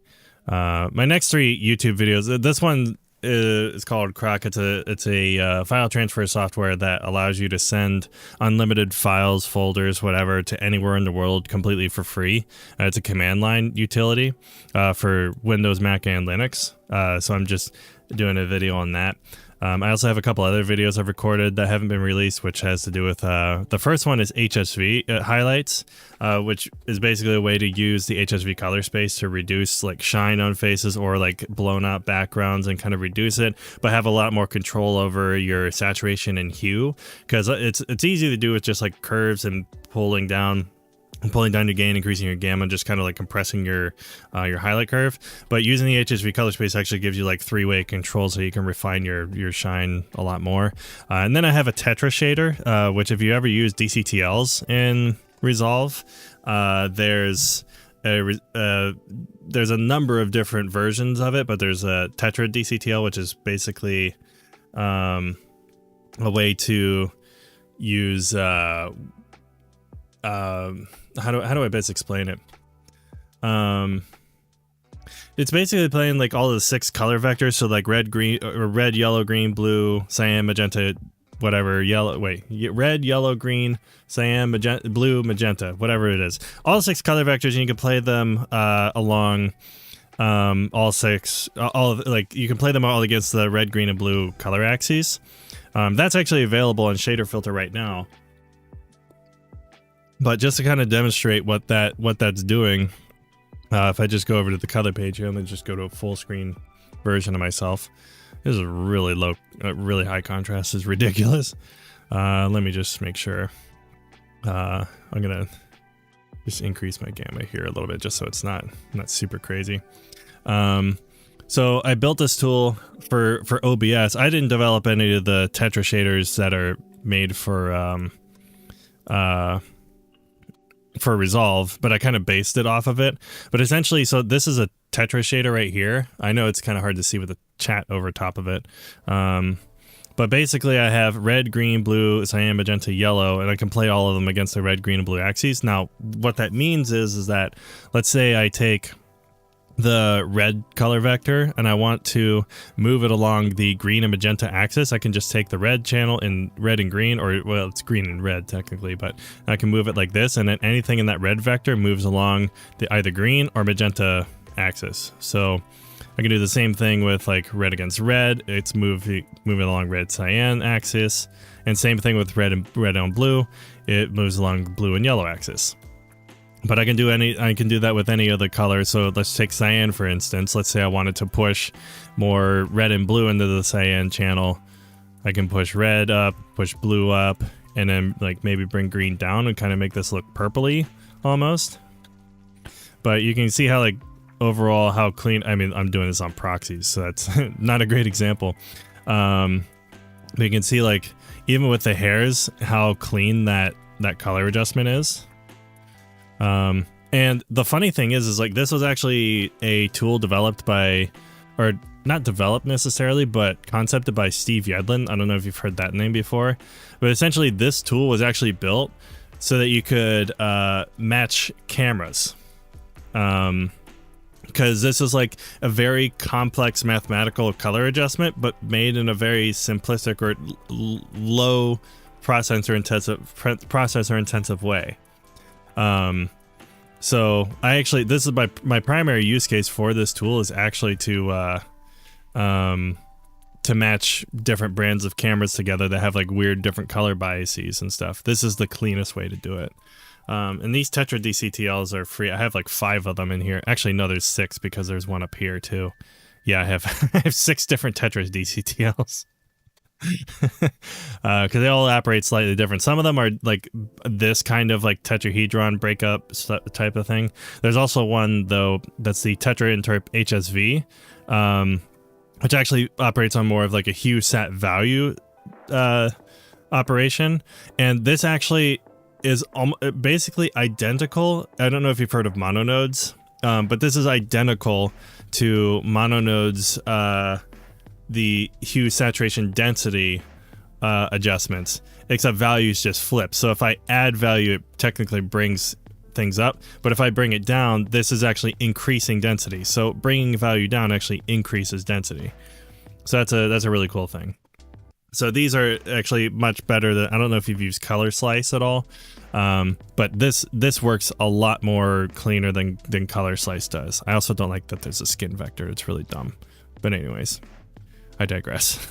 My next 3 YouTube videos. This one is called Croc. It's a file transfer software that allows you to send unlimited files, folders, whatever, to anywhere in the world completely for free. It's a command line utility for Windows, Mac, and Linux. So I'm just doing a video on that. I also have a couple other videos I've recorded that haven't been released, which has to do with the first one is HSV highlights, which is basically a way to use the HSV color space to reduce like shine on faces or like blown out backgrounds and kind of reduce it, but have a lot more control over your saturation and hue, because it's easy to do with just like curves and pulling down your gain, increasing your gamma, just kind of like compressing your highlight curve. But using the HSV color space actually gives you like 3-way control, so you can refine your shine a lot more. And then I have a tetra shader, which if you ever use DCTLs in Resolve, there's a number of different versions of it, but there's a tetra DCTL, which is basically a way to use how do I best explain it? It's basically playing like all the 6 color vectors, so like red, green, or red, yellow, green, blue, cyan, magenta, whatever, red, yellow, green, cyan, magenta, blue, magenta, whatever it is. All 6 color vectors, and you can play them along all 6, like you can play them all against the red, green, and blue color axes. That's actually available on Shader Filter right now. But just to kind of demonstrate what that's doing, if I just go over to the color page here, I'm gonna just go to a full screen version of myself. This is really low, really high contrast. Is ridiculous. Let me just make sure. I'm gonna just increase my gamma here a little bit, just so it's not super crazy. So I built this tool for OBS. I didn't develop any of the tetra shaders that are made for Resolve, but I kind of based it off of it. But essentially, so this is a tetra shader right here. I know it's kind of hard to see with the chat over top of it. But basically I have red, green, blue, cyan, magenta, yellow, and I can play all of them against the red, green, and blue axes. Now, what that means is that, let's say I take the red color vector and I want to move it along the green and magenta axis. I can just take the red channel in red and green, or well, it's green and red technically, but I can move it like this, and then anything in that red vector moves along the either green or magenta axis. So I can do the same thing with like red against red. It's moving along red cyan axis, and same thing with red on blue. It moves along the blue and yellow axis. But I can do that with any other color. So let's take cyan for instance. Let's say I wanted to push more red and blue into the cyan channel. I can push red up, push blue up, and then like maybe bring green down and kind of make this look purpley almost. But you can see how like overall how clean. I mean, I'm doing this on proxies, so that's not a great example. But you can see like even with the hairs how clean that color adjustment is. And the funny thing is like this was actually a tool developed by, or not developed necessarily, but concepted by Steve Yedlin. I don't know if you've heard that name before, but essentially this tool was actually built so that you could match cameras. Because this is like a very complex mathematical color adjustment, but made in a very simplistic or low processor intensive way. So I actually, this is my primary use case for this tool is actually to match different brands of cameras together that have like weird different color biases and stuff. This is the cleanest way to do it. And these tetra DCTLs are free. I have like 5 of them in here. Actually, no, there's 6 because there's one up here too. Yeah, I have 6 different tetra DCTLs. Because they all operate slightly different. Some of them are like this kind of like tetrahedron breakup type of thing. There's also one though that's the tetra interp HSV, which actually operates on more of like a hue sat value operation, and this actually is basically identical. I don't know if you've heard of mononodes, but this is identical to mononodes the hue saturation density adjustments, except values just flip. So if I add value, it technically brings things up, but if I bring it down, this is actually increasing density. So bringing value down actually increases density. So that's a really cool thing. So these are actually much better than, I don't know if you've used Color Slice at all, but this works a lot more cleaner than Color Slice does. I also don't like that there's a skin vector. It's really dumb. But anyways. I digress.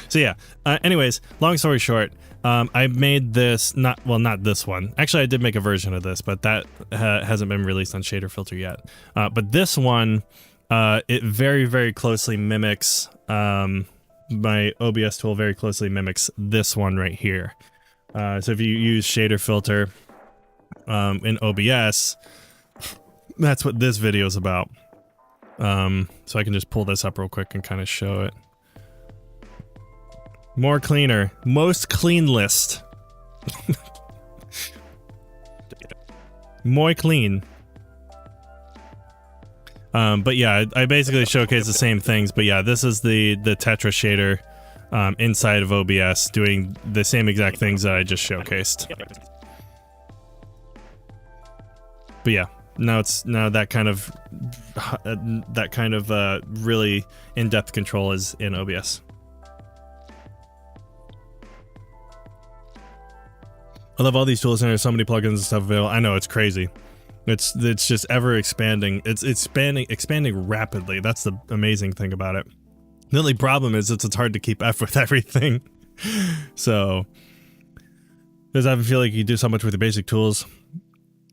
So yeah, anyways, long story short, I made this, not this one. Actually, I did make a version of this, but that hasn't been released on Shader Filter yet. But this one, it very, very closely mimics, my OBS tool very closely mimics this one right here. So if you use Shader Filter in OBS, that's what this video is about. So I can just pull this up real quick and kind of show it. More cleaner. Most clean list. More clean. But yeah, I basically showcase the same things, but yeah, this is the Tetra shader inside of OBS doing the same exact things that I just showcased. But yeah, now that kind of really in-depth control is in OBS. I love all these tools and there's so many plugins and stuff available. I know, it's crazy. It's just ever expanding. It's expanding rapidly. That's the amazing thing about it. The only problem is it's hard to keep up with everything. So, because I feel like you do so much with the basic tools,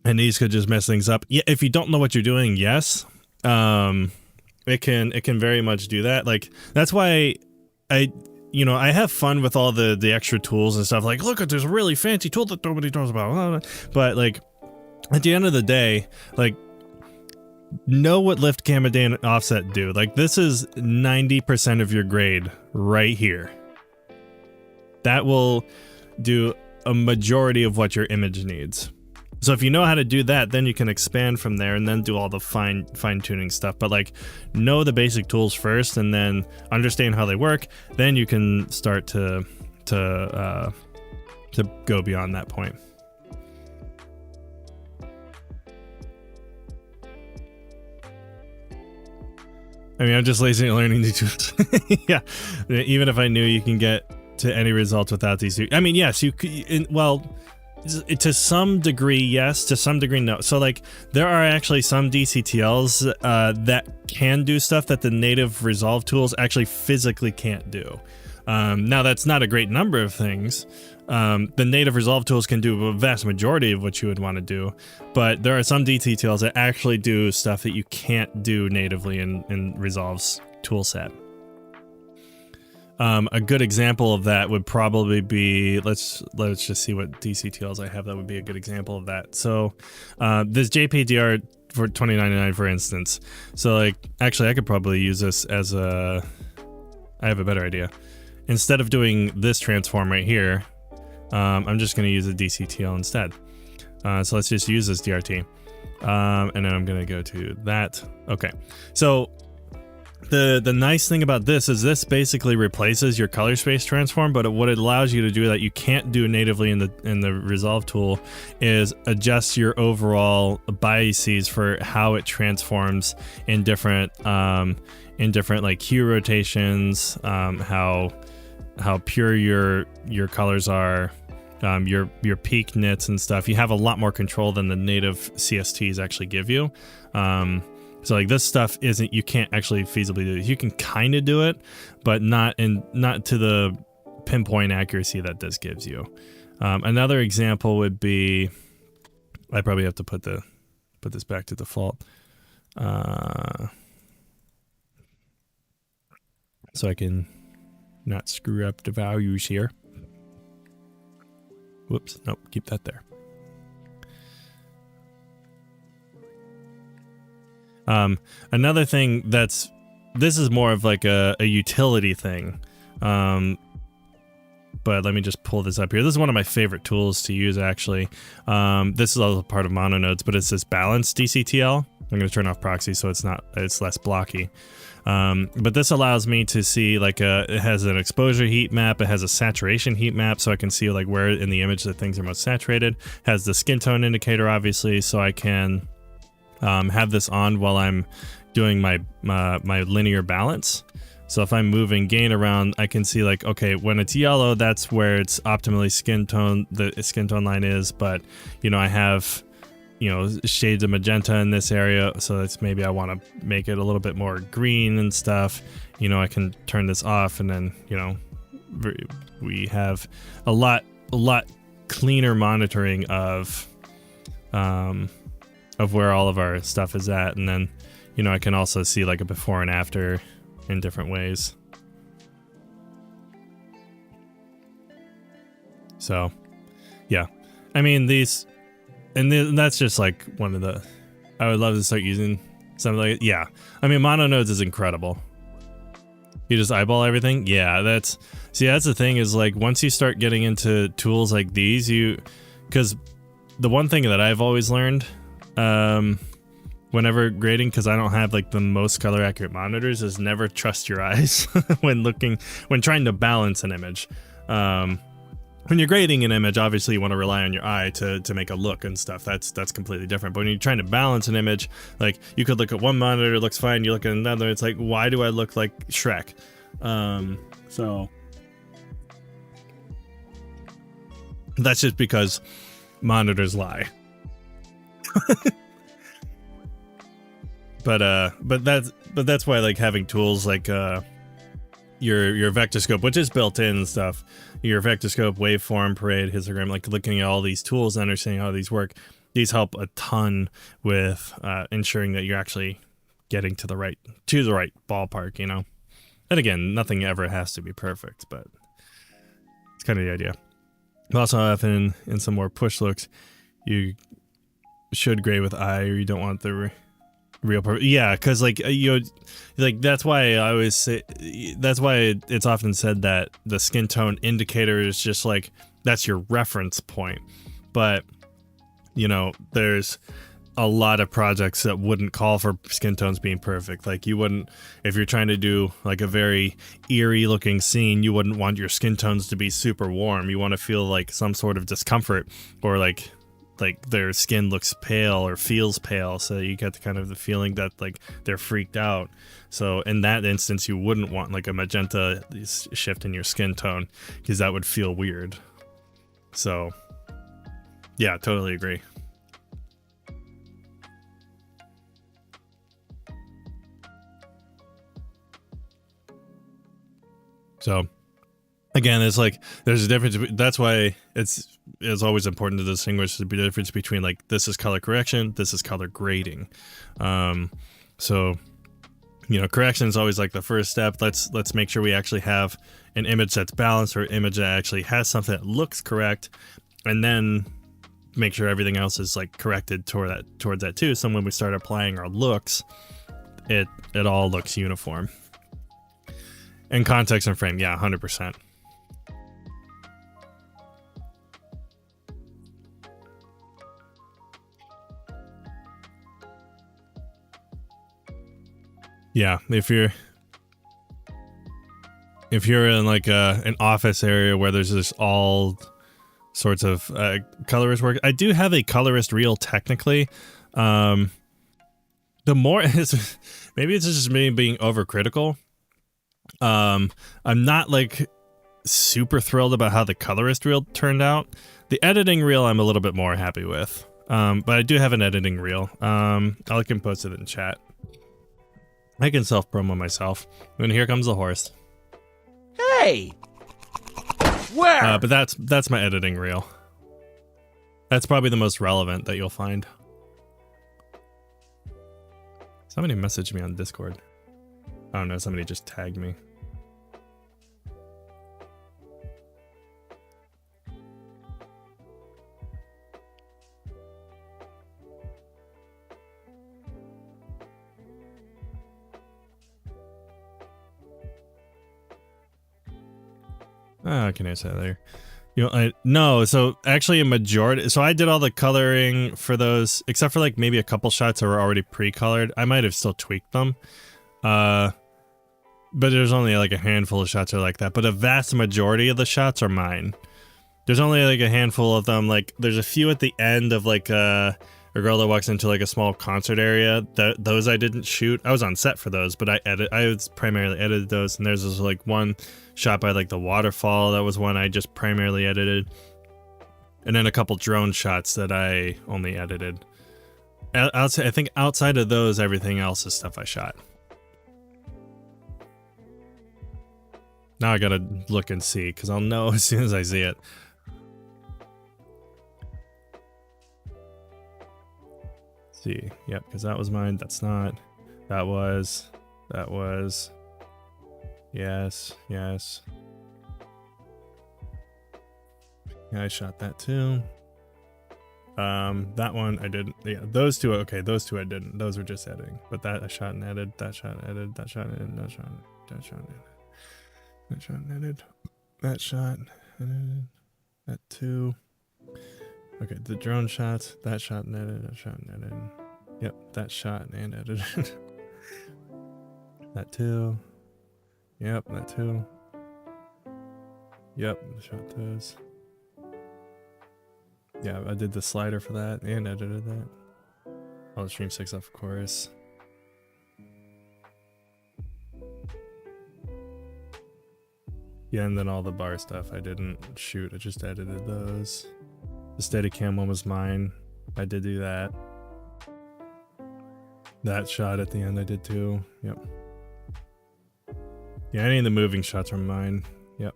and these could just mess things up. Yeah, if you don't know what you're doing, yes, it can very much do that. Like that's why I have fun with all the extra tools and stuff. Like, look at this really fancy tool that nobody knows about. But like, at the end of the day, like, know what lift, gamma, day, and offset do. Like, this is 90% of your grade right here. That will do a majority of what your image needs. So if you know how to do that, then you can expand from there and then do all the fine-tuning stuff. But like, know the basic tools first and then understand how they work. Then you can start to go beyond that point. I mean, I'm just lazy at learning new tools. Yeah, even if I knew you can get to any results without these. I mean, yes, you could. Well, to some degree, yes. To some degree, no. So, like, there are actually some DCTLs that can do stuff that the native Resolve tools actually physically can't do. Now, that's not a great number of things. The native Resolve tools can do a vast majority of what you would want to do, but there are some DCTLs that actually do stuff that you can't do natively in Resolve's toolset. A good example of that would probably be, let's just see what DCTLs I have that would be a good example of that. So this JPDR for $20.99, for instance. So like, actually I could probably use this as I have a better idea. Instead of doing this transform right here, I'm just going to use a DCTL instead. So let's just use this DRT. And then I'm going to go to that. Okay. So the nice thing about this is this basically replaces your color space transform, but what it allows you to do that you can't do natively in the Resolve tool is adjust your overall biases for how it transforms in different like hue rotations, how pure your colors are, your peak nits and stuff. You have a lot more control than the native CSTs actually give you. So like this stuff you can't actually feasibly do. You can kind of do it, but not to the pinpoint accuracy that this gives you. Another example would be, I probably have to put this back to default. So I can not screw up the values here. Whoops, nope, keep that there. Another thing this is more of like a utility thing. But let me just pull this up here. This is one of my favorite tools to use, actually. This is also part of mononodes, but it's this balanced DCTL. I'm going to turn off proxy so it's less blocky. But this allows me to see like it has an exposure heat map, it has a saturation heat map, so I can see like where in the image that things are most saturated. Has the skin tone indicator, obviously, so I can have this on while I'm doing my linear balance. So if I'm moving gain around, I can see like, okay, when it's yellow, that's where it's optimally the skin tone line is. But you know, I have you know, shades of magenta in this area, so that's maybe I want to make it a little bit more green and stuff. You know, I can turn this off, and then, you know, we have a lot cleaner monitoring of where all of our stuff is at, and then, you know, I can also see like a before and after in different ways. So, yeah, I mean these, and that's just like one of the. I would love to start using something like, yeah. I mean, mononodes is incredible. You just eyeball everything. Yeah, that's the thing is like once you start getting into tools like these, because the one thing that I've always learned, whenever grading, because I don't have like the most color accurate monitors, is never trust your eyes when trying to balance an image. When you're grading an image, obviously you want to rely on your eye to make a look and stuff. That's completely different. But when you're trying to balance an image, like you could look at one monitor, it looks fine. You look at another, it's like, why do I look like Shrek? So that's just because monitors lie. But that's why like having tools like your vectorscope, which is built in and stuff, your vectorscope, waveform, parade, histogram, like looking at all these tools and understanding how these work, these help a ton with ensuring that you're actually getting to the right ballpark, you know. And again, nothing ever has to be perfect, but it's kind of the idea. Also, often in some more push looks, you should grade with eye, or you don't want the real perfect. Yeah, because like that's why I always say, that's why it's often said that the skin tone indicator is just like, that's your reference point. But you know, there's a lot of projects that wouldn't call for skin tones being perfect. Like you wouldn't, if you're trying to do like a very eerie looking scene, you wouldn't want your skin tones to be super warm. You want to feel like some sort of discomfort, or like their skin looks pale or feels pale, so you get the kind of the feeling that like they're freaked out. So in that instance, you wouldn't want like a magenta shift in your skin tone, because that would feel weird. So yeah, totally agree. So again, it's like there's a difference. That's why it's always important to distinguish the difference between like, this is color correction, this is color grading. So, you know, correction is always like the first step. Let's make sure we actually have an image that's balanced, or an image that actually has something that looks correct, and then make sure everything else is like corrected towards that too. So when we start applying our looks, it all looks uniform. And context and frame, yeah, 100%. Yeah, if you're in like an office area where there's just all sorts of colorist work, I do have a colorist reel technically. The more maybe it's just me being overcritical. I'm not like super thrilled about how the colorist reel turned out. The editing reel I'm a little bit more happy with. But I do have an editing reel. I can post it in chat. I can self-promo myself. And here comes the horse. Hey! Where? But that's my editing reel. That's probably the most relevant that you'll find. Somebody messaged me on Discord. I don't know, somebody just tagged me. Can I say that there? You know, no, so actually a majority, so I did all the coloring for those, except for like maybe a couple shots that were already pre-colored. I might have still tweaked them. But there's only like a handful of shots that are like that, but a vast majority of the shots are mine. There's only like a handful of them, like there's a few at the end of like a girl that walks into like a small concert area. Those I didn't shoot. I was on set for those, but I was primarily edited those, and there's this like one shot by like the waterfall, that was one I just primarily edited. And then a couple drone shots that I only edited. outside, I think outside of those, everything else is stuff I shot. Now I gotta look and see, because I'll know as soon as I see it. See, yep, because that was mine. That's not. That was. Yes. Yeah, I shot that too. That one I didn't. Yeah, those two. Okay, those two I didn't. Those were just editing. But that I shot and edited. That shot and edited. That shot and edited. That shot and edited. That shot and edited. That shot and edited. That two. Okay, the drone shots. That shot and edited. That shot and edited. Yep, that shot and edited. That two. Yep, that two. Yep, shot those. Yeah, I did the slider for that and edited that. All the stream 6 of course. Yeah, and then all the bar stuff I didn't shoot, I just edited those. The Steadicam one was mine. I did do that. That shot at the end I did too. Yep. Yeah, any of the moving shots are mine. Yep.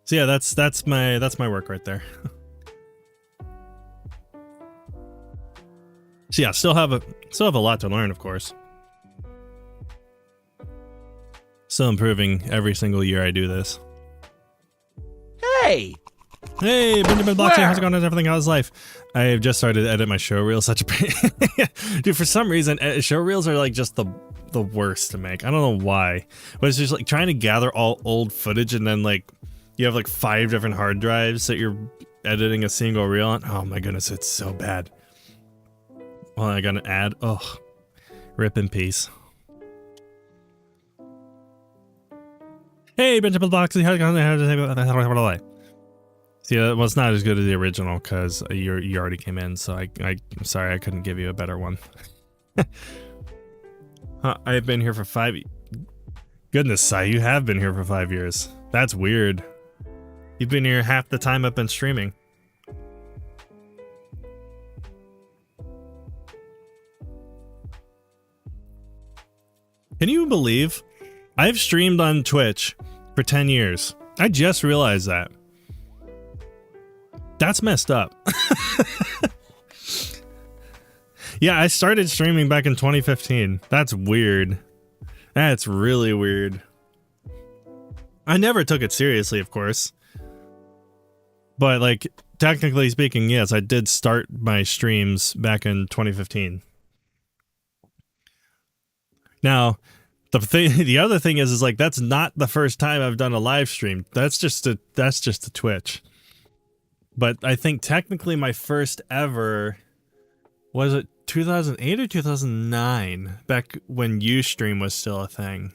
So yeah, that's my work right there. So yeah, still have a lot to learn, of course. Still improving every single year I do this. Hey! Hey, Benjamin Blockchain, how's it going? How's everything? How's life? I've just started to edit my show reels. Such a pain. Dude, for some reason, show reels are like just the worst to make. I don't know why. But it's just like trying to gather all old footage and then like you have like 5 different hard drives that you're editing a single reel on. Oh my goodness, it's so bad. Well, I got an ad. Oh, rip in peace. Hey, Benjamin Blockchain, how's it going? See, well, it's not as good as the original because you already came in, so I'm sorry I couldn't give you a better one. I've been here for 5. Goodness, Sai, you have been here for 5 years. That's weird. You've been here half the time I've been streaming. Can you believe I've streamed on Twitch for 10 years? I just realized that. That's messed up. Yeah, I started streaming back in 2015. That's weird. That's really weird. I never took it seriously, of course. But, like, technically speaking, yes, I did start my streams back in 2015. Now, the other thing is like, that's not the first time I've done a live stream. That's just a Twitch. But I think technically my first ever, was it 2008 or 2009? Back when Ustream was still a thing.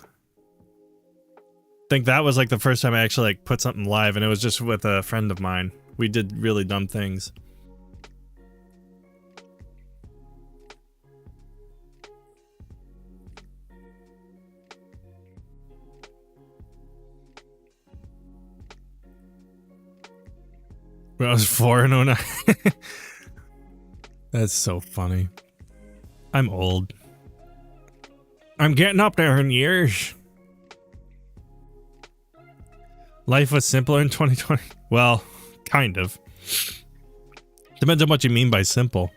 I think that was like the first time I actually like put something live, and it was just with a friend of mine. We did really dumb things. When I was 4 in 09. That's so funny. I'm old. I'm getting up there in years. Life was simpler in 2020. Well, kind of. Depends on what you mean by simple.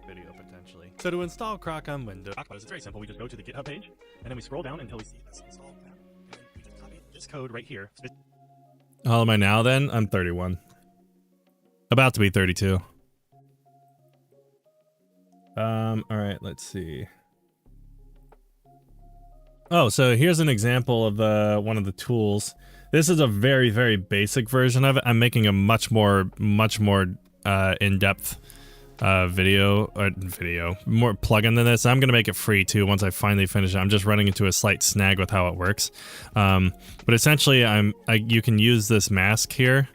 Video potentially. So to install Croc on Windows, it's very simple. We just go to the GitHub page, and then we scroll down until we see this install tab. And then we just copy this code right here. How old am I now then? I'm 31. About to be 32. Alright, let's see. Oh, so here's an example of one of the tools. This is a very, very basic version of it. I'm making a much more in-depth more plugin than this. I'm gonna make it free too once I finally finish it. I'm just running into a slight snag with how it works. But essentially, you can use this mask here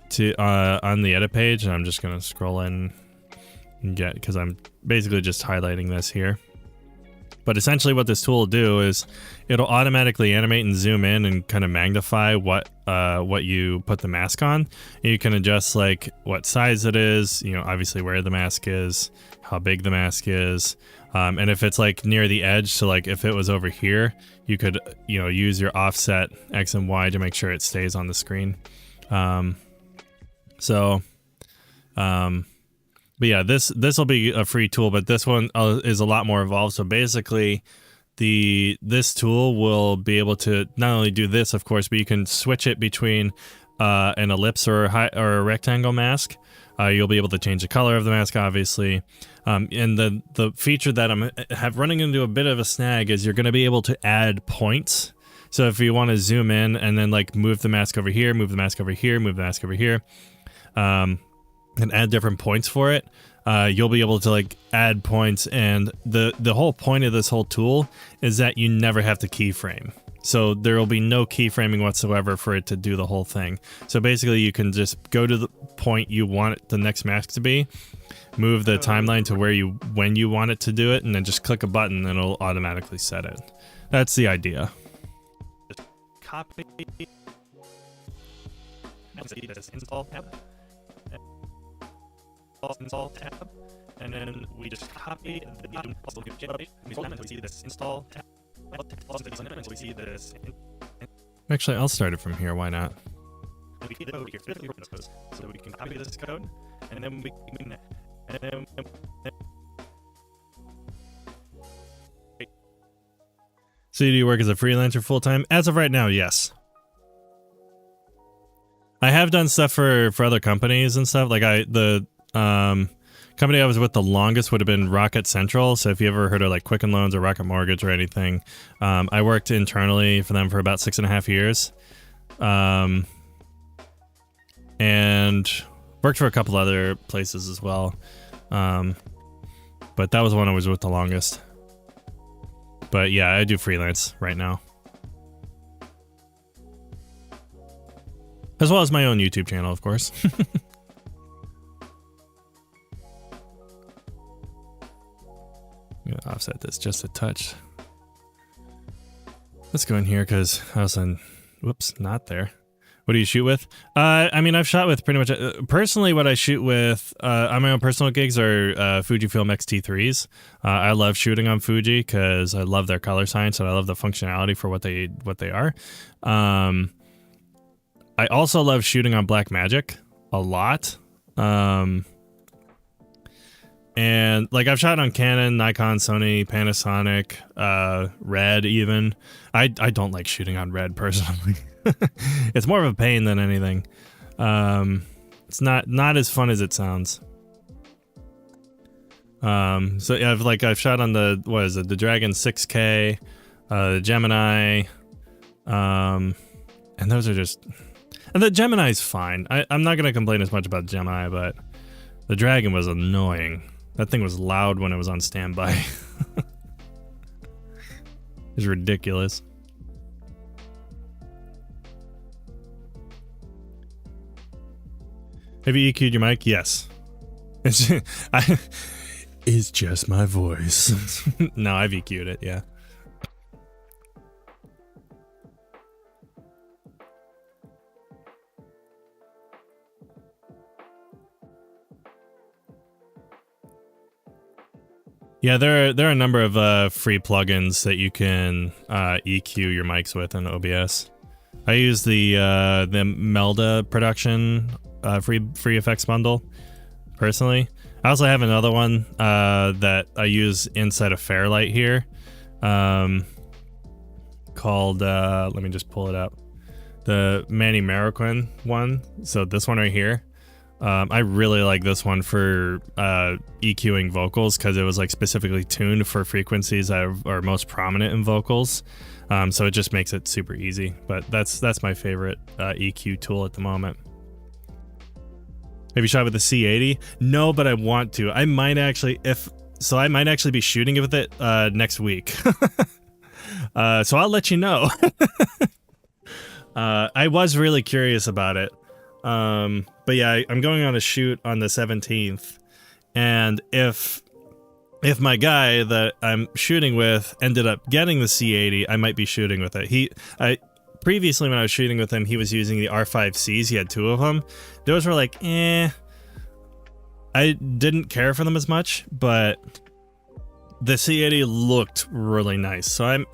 to on the edit page, and I'm just gonna scroll in and get, because I'm basically just highlighting this here. But essentially what this tool will do is it'll automatically animate and zoom in and kind of magnify what you put the mask on. And you can adjust like what size it is, you know, obviously where the mask is, how big the mask is. And if it's like near the edge, so like if it was over here, you could, you know, use your offset X and Y to make sure it stays on the screen. But yeah, this will be a free tool, but this one is a lot more involved. So basically, this tool will be able to not only do this, of course, but you can switch it between an ellipse or a rectangle mask. You'll be able to change the color of the mask, obviously. And the feature that I'm running into a bit of a snag is you're going to be able to add points. So if you want to zoom in and then like move the mask over here, move the mask over here, move the mask over here, and add different points for it, you'll be able to like add points. And the whole point of this whole tool is that you never have to keyframe. So there will be no keyframing whatsoever for it to do the whole thing. So basically you can just go to the point you want the next mask to be, move the timeline to when you want it to do it, and then just click a button and it'll automatically set it. That's the idea. Just copy and see this install tab. Install tab, and then we just copy the also do update. We hold down until we see this install tab. Until we see this. Actually, I'll start it from here. Why not? And we see the code here. So we can copy this code, and then we can. So do you work as a freelancer full time? As of right now, yes. I have done stuff for other companies and stuff. Like the company I was with the longest would have been Rocket Central. So if you ever heard of like Quicken Loans or Rocket Mortgage or anything, I worked internally for them for about 6.5 years, and worked for a couple other places as well. But that was the one I was with the longest. But yeah, I do freelance right now, as well as my own YouTube channel, of course. I'm gonna offset this just a touch. Let's go in here because I was on. Whoops, not there. What do you shoot with? I mean, I've shot with pretty much. Personally, what I shoot with on my own personal gigs are Fujifilm X-T3s. I love shooting on Fuji because I love their color science and I love the functionality for what they are. I also love shooting on Blackmagic a lot. And like I've shot on Canon, Nikon, Sony, Panasonic, Red even. I don't like shooting on Red personally. It's more of a pain than anything. It's not as fun as it sounds. So yeah, I've shot on the Dragon 6K, the Gemini, and those are just. And the Gemini's fine. I'm not gonna complain as much about Gemini, but the Dragon was annoying. That thing was loud when it was on standby. It was ridiculous. Have you EQ'd your mic? Yes. It's just my voice. No, I've EQ'd it, yeah. Yeah, there are a number of free plugins that you can EQ your mics with in OBS. I use the Melda production free effects bundle personally. I also have another one that I use inside of Fairlight here, called let me just pull it up, the Manny Marroquin one. So this one right here. I really like this one for EQing vocals because it was like specifically tuned for frequencies that are most prominent in vocals. So it just makes it super easy. But that's my favorite EQ tool at the moment. Have you shot with the C80? No, but I want to. I might actually be shooting with it next week. So I'll let you know. I was really curious about it. But yeah, I'm going on a shoot on the 17th, and if if my guy that I'm shooting with ended up getting the C80, I might be shooting with it. Previously when I was shooting with him, he was using the R5Cs. He had 2 of them. Those were like, eh. I didn't care for them as much, but the C80 looked really nice. So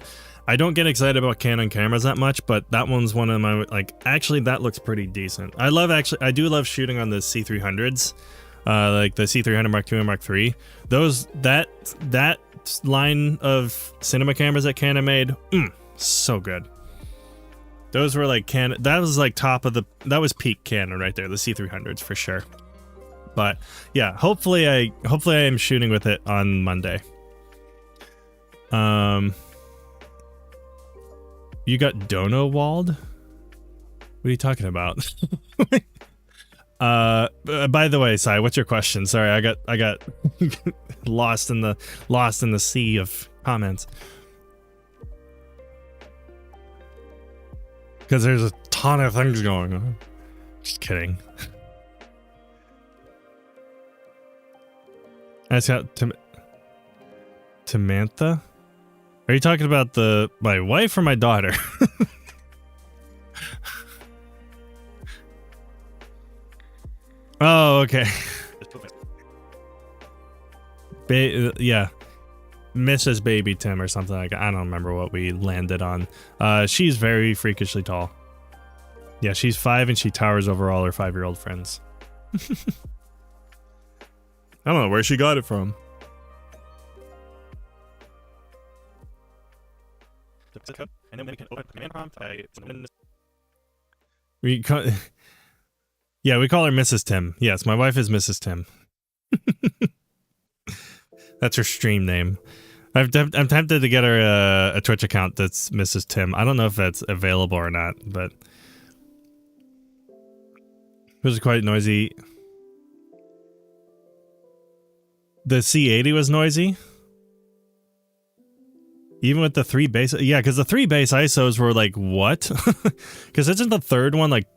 I don't get excited about Canon cameras that much, but that one's one of my, like, actually that looks pretty decent. I do love shooting on the C300s, like the C300 Mark II and Mark III. That line of cinema cameras that Canon made, so good. Those were like Canon, that was like that was peak Canon right there, the C300s for sure. But yeah, hopefully I am shooting with it on Monday. You got Dono walled? What are you talking about? By the way, Sai, what's your question? Sorry, I got lost in the sea of comments. Because there's a ton of things going on. Just kidding. I just got Samantha? Are you talking about my wife or my daughter? Oh, okay. Yeah. Mrs. Baby Tim or something like that. I don't remember what we landed on. She's very freakishly tall. Yeah, she's 5 and she towers over all her 5-year-old friends. I don't know where she got it from. And then we can open command prompt by we call her Mrs. Tim. Yes, my wife is Mrs. Tim. That's her stream name. I'm tempted to get her a Twitch account that's Mrs. Tim. I don't know if that's available or not, but it was quite noisy. The C80 was noisy. Even with the 3 base, yeah, because the 3 base ISOs were like, what? Because isn't the third one like,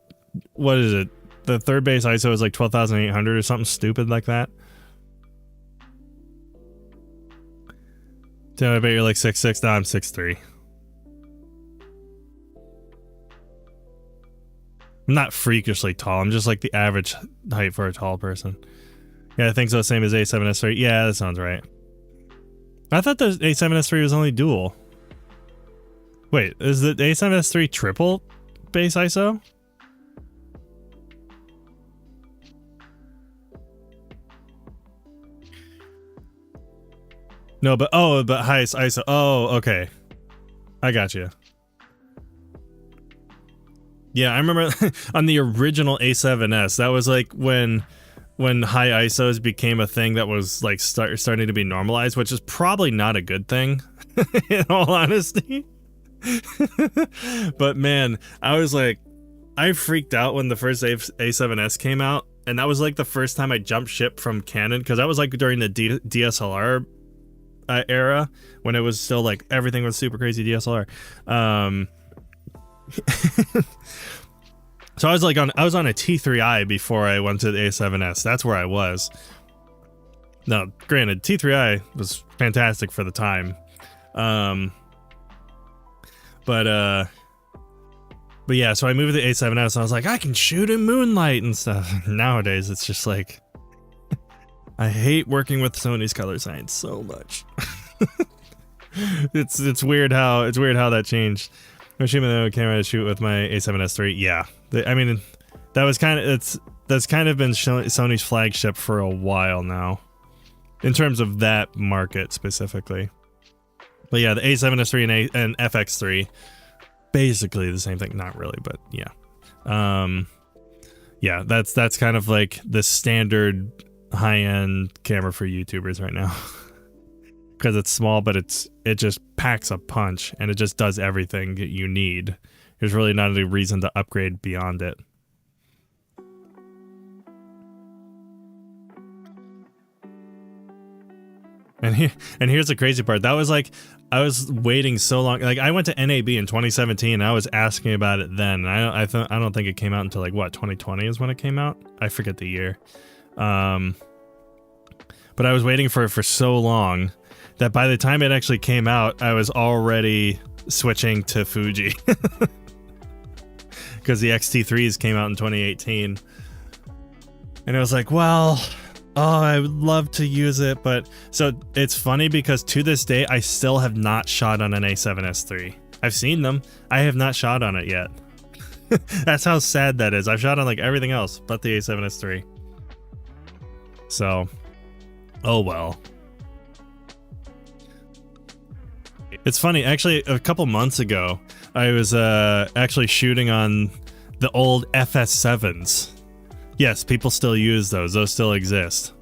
what is it? The third base ISO is like 12,800 or something stupid like that. Damn, I bet you're like 6'6". Now I'm 6'3". I'm not freakishly tall. I'm just like the average height for a tall person. Yeah, I think so. Same as A7S3. Yeah, that sounds right. I thought the A7S3 was only dual. Wait, is the A7S3 triple base ISO? No, but highest ISO. Oh, okay. I got you. Yeah, I remember on the original A7S, that was like when high ISOs became a thing that was like starting to be normalized, which is probably not a good thing, in all honesty. But man, I freaked out when the first A7S came out, and that was like the first time I jumped ship from Canon, because that was like during the DSLR era, when it was still like everything was super crazy DSLR. So I was on a T3i before I went to the A7S. That's where I was. Now, granted, T3i was fantastic for the time. But yeah, so I moved to the A7S and I was like, I can shoot in moonlight and stuff. Nowadays, it's just like, I hate working with Sony's color science so much. It's weird how that changed. I'm shooting the camera to shoot with my A7S III. Yeah, I mean, that's kind of been Sony's flagship for a while now, in terms of that market specifically. But yeah, the A7S III and FX3, basically the same thing. Not really, but yeah. Yeah, that's kind of like the standard high-end camera for YouTubers right now. Because it's small, but it just packs a punch, and it just does everything you need. There's really not a reason to upgrade beyond it. And here's the crazy part. That was like, I was waiting so long. Like, I went to NAB in 2017, and I was asking about it then. I don't think it came out until like, what, 2020 is when it came out? I forget the year. but I was waiting for it for so long that by the time it actually came out, I was already switching to Fuji. Because the X-T3s came out in 2018. And I was like, well, I would love to use it, but... So, it's funny because to this day, I still have not shot on an A7S III. I've seen them. I have not shot on it yet. That's how sad that is. I've shot on like everything else but the A7S III. So, oh well. It's funny, actually, a couple months ago, I was actually shooting on the old FS7s. Yes, people still use those. Those still exist.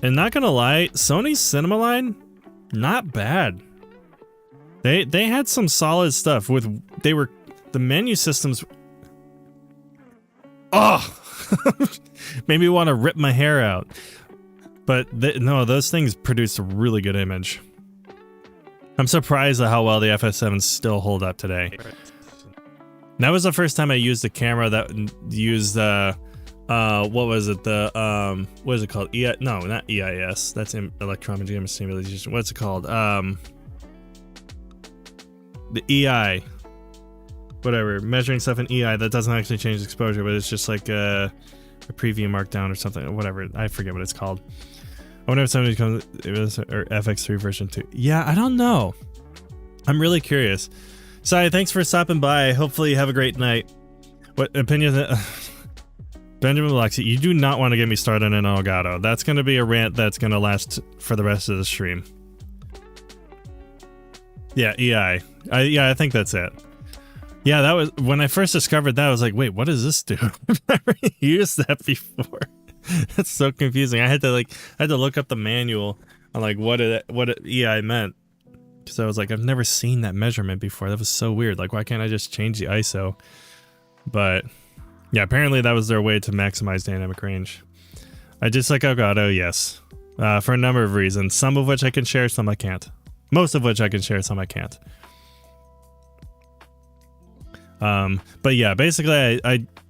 And not gonna lie, Sony's cinema line, not bad. They had some solid stuff with the menu systems. Oh, made me want to rip my hair out. But no, those things produce a really good image. I'm surprised at how well the FS7s still hold up today. That was the first time I used a camera that used what was it? The what is it called? No, not EIS. That's electronic image simulation. What's it called? The EI. Whatever, measuring stuff in EI that doesn't actually change exposure, but it's just like a preview markdown or something, or whatever. I forget what it's called. I wonder if somebody comes, or FX3 version 2. Yeah, I don't know. I'm really curious. Sai, thanks for stopping by. Hopefully you have a great night. What opinion? Benjamin Biloxi, you do not want to get me started on an Elgato. That's going to be a rant that's going to last for the rest of the stream. Yeah, EI. Yeah, I think that's it. Yeah, that was when I first discovered that. I was like, "Wait, what does this do?" I've never used that before. That's so confusing. I had to look up the manual on like what EI meant, because I was like, I've never seen that measurement before. That was so weird. Like, why can't I just change the ISO? But yeah, apparently that was their way to maximize dynamic range. I just like Elgato, yes, for a number of reasons. Some of which I can share, some I can't. Most of which I can share, some I can't. But yeah, basically,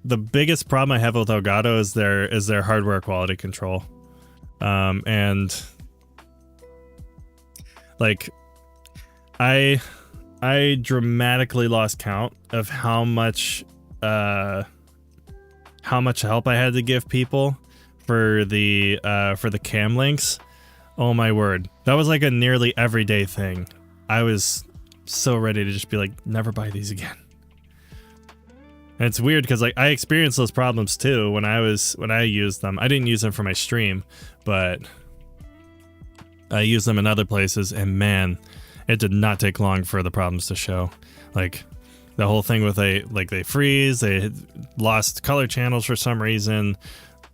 the biggest problem I have with Elgato is their hardware quality control, and like I dramatically lost count of how much help I had to give people for the cam links. Oh my word, that was like a nearly everyday thing. I was so ready to just be like, never buy these again. And it's weird because like I experienced those problems too when I used them. I didn't use them for my stream, but I used them in other places, and man, it did not take long for the problems to show. Like the whole thing with they freeze, they lost color channels for some reason.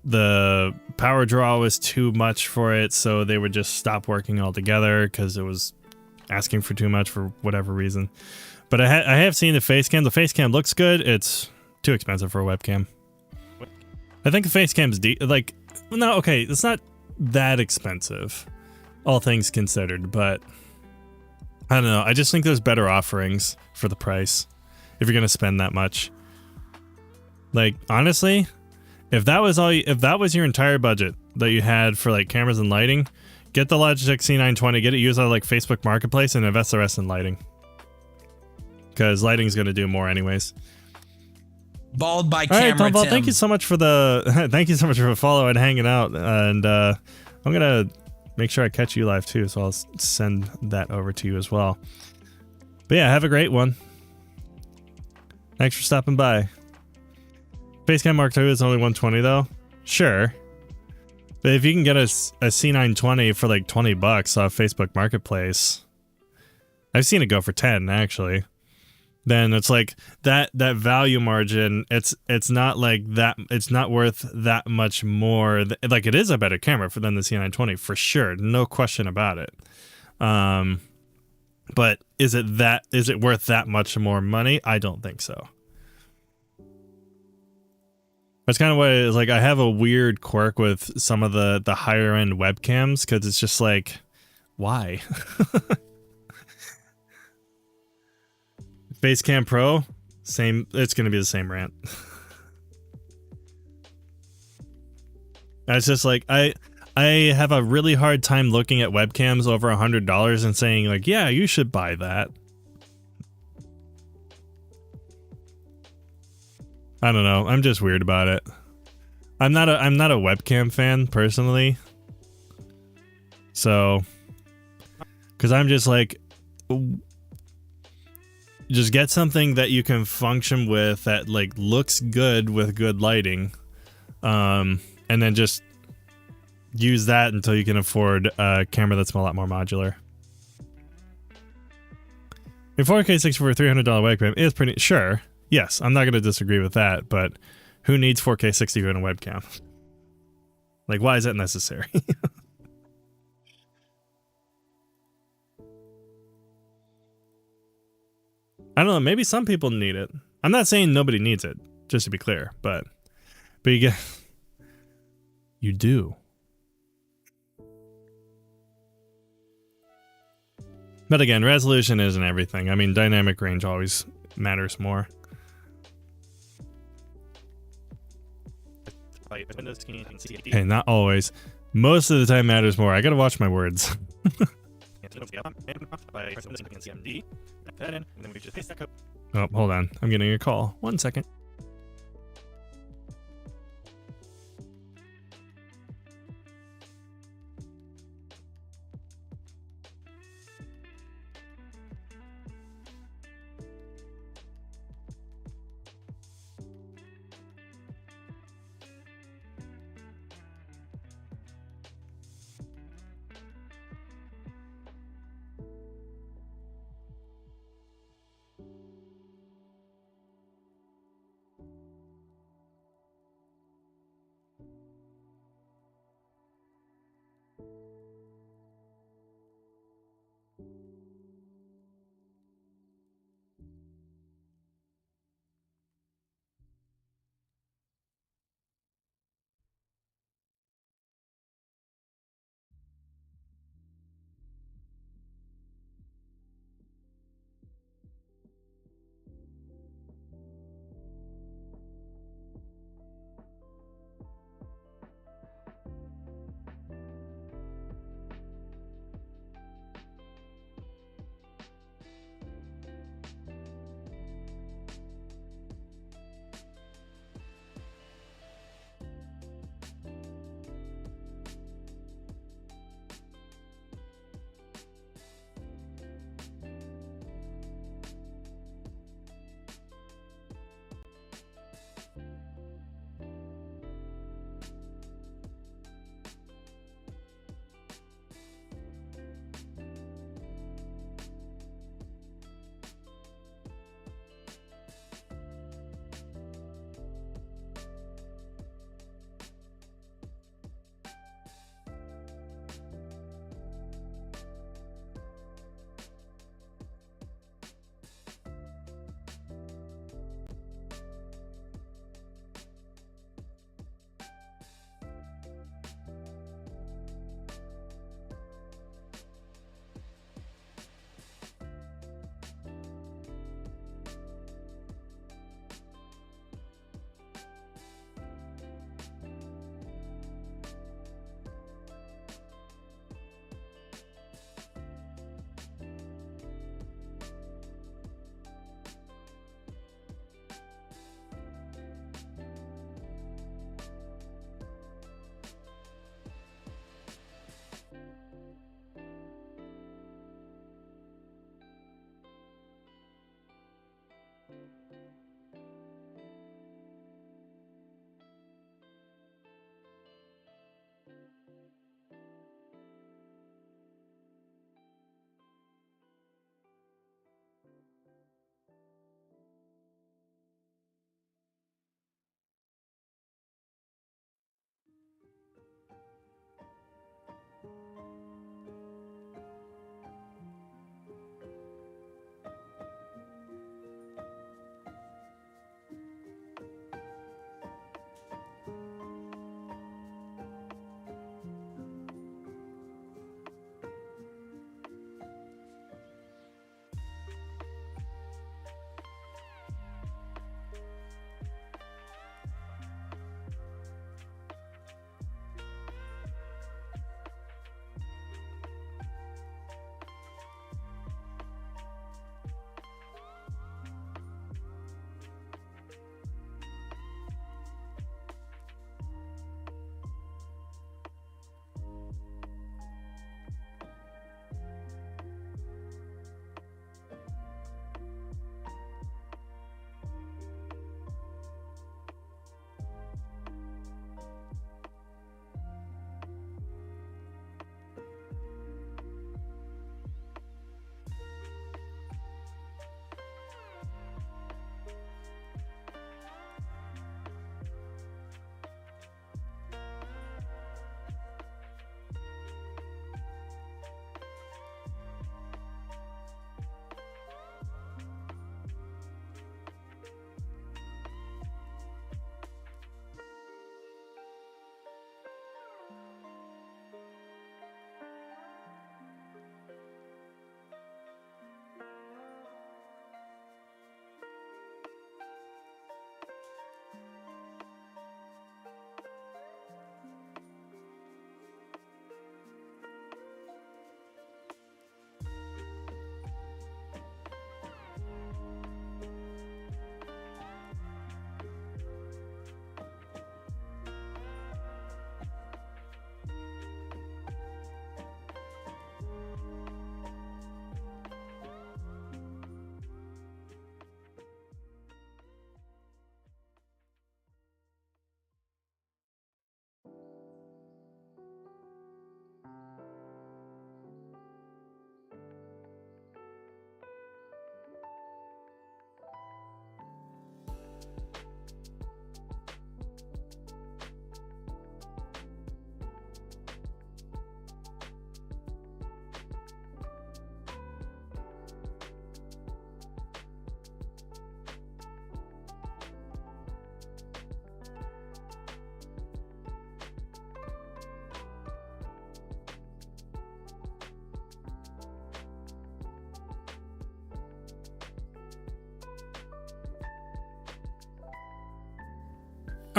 The power draw was too much for it, so they would just stop working altogether because it was asking for too much for whatever reason. But I have seen the face cam. The face cam looks good. It's too expensive for a webcam. I think the face cam's okay, it's not that expensive, all things considered, but I don't know. I just think there's better offerings for the price if you're gonna spend that much. Like honestly, if that was your entire budget that you had for like cameras and lighting, get the Logitech C920, get it used on like Facebook Marketplace, and invest the rest in lighting. Because lighting's gonna do more anyways. Bald by camera. All right, Tom Ball, Tim. thank you so much for the follow and hanging out. And I'm gonna make sure I catch you live too, so I'll send that over to you as well. But yeah, have a great one. Thanks for stopping by. Facecam Mark II is only 120 though. Sure. But if you can get a C920 for like $20 off Facebook Marketplace, I've seen it go for 10 actually. Then it's like that value margin. It's not like that. It's not worth that much more. Like it is a better camera than the C920 for sure, no question about it. But is it worth that much more money? I don't think so. That's kind of what it is. Like I have a weird quirk with some of the higher end webcams because it's just like, why? Facecam Pro, same. It's gonna be the same rant. It's just like I I have a really hard time looking at webcams over $100 and saying like, yeah, you should buy that. I don't know. I'm just weird about it. I'm not a webcam fan personally. So, because I'm just like, just get something that you can function with that like looks good with good lighting, and then just use that until you can afford a camera that's a lot more modular. A 4K 60 for a $300 webcam is pretty sure. Yes, I'm not going to disagree with that, but who needs 4K 60 in a webcam? Like, why is that necessary? I don't know, maybe some people need it. I'm not saying nobody needs it, just to be clear, but you get... You do. But again, resolution isn't everything. I mean, dynamic range always matters more. Hey, not always. Most of the time matters more. I gotta watch my words. Oh, hold on. I'm getting a call. 1 second.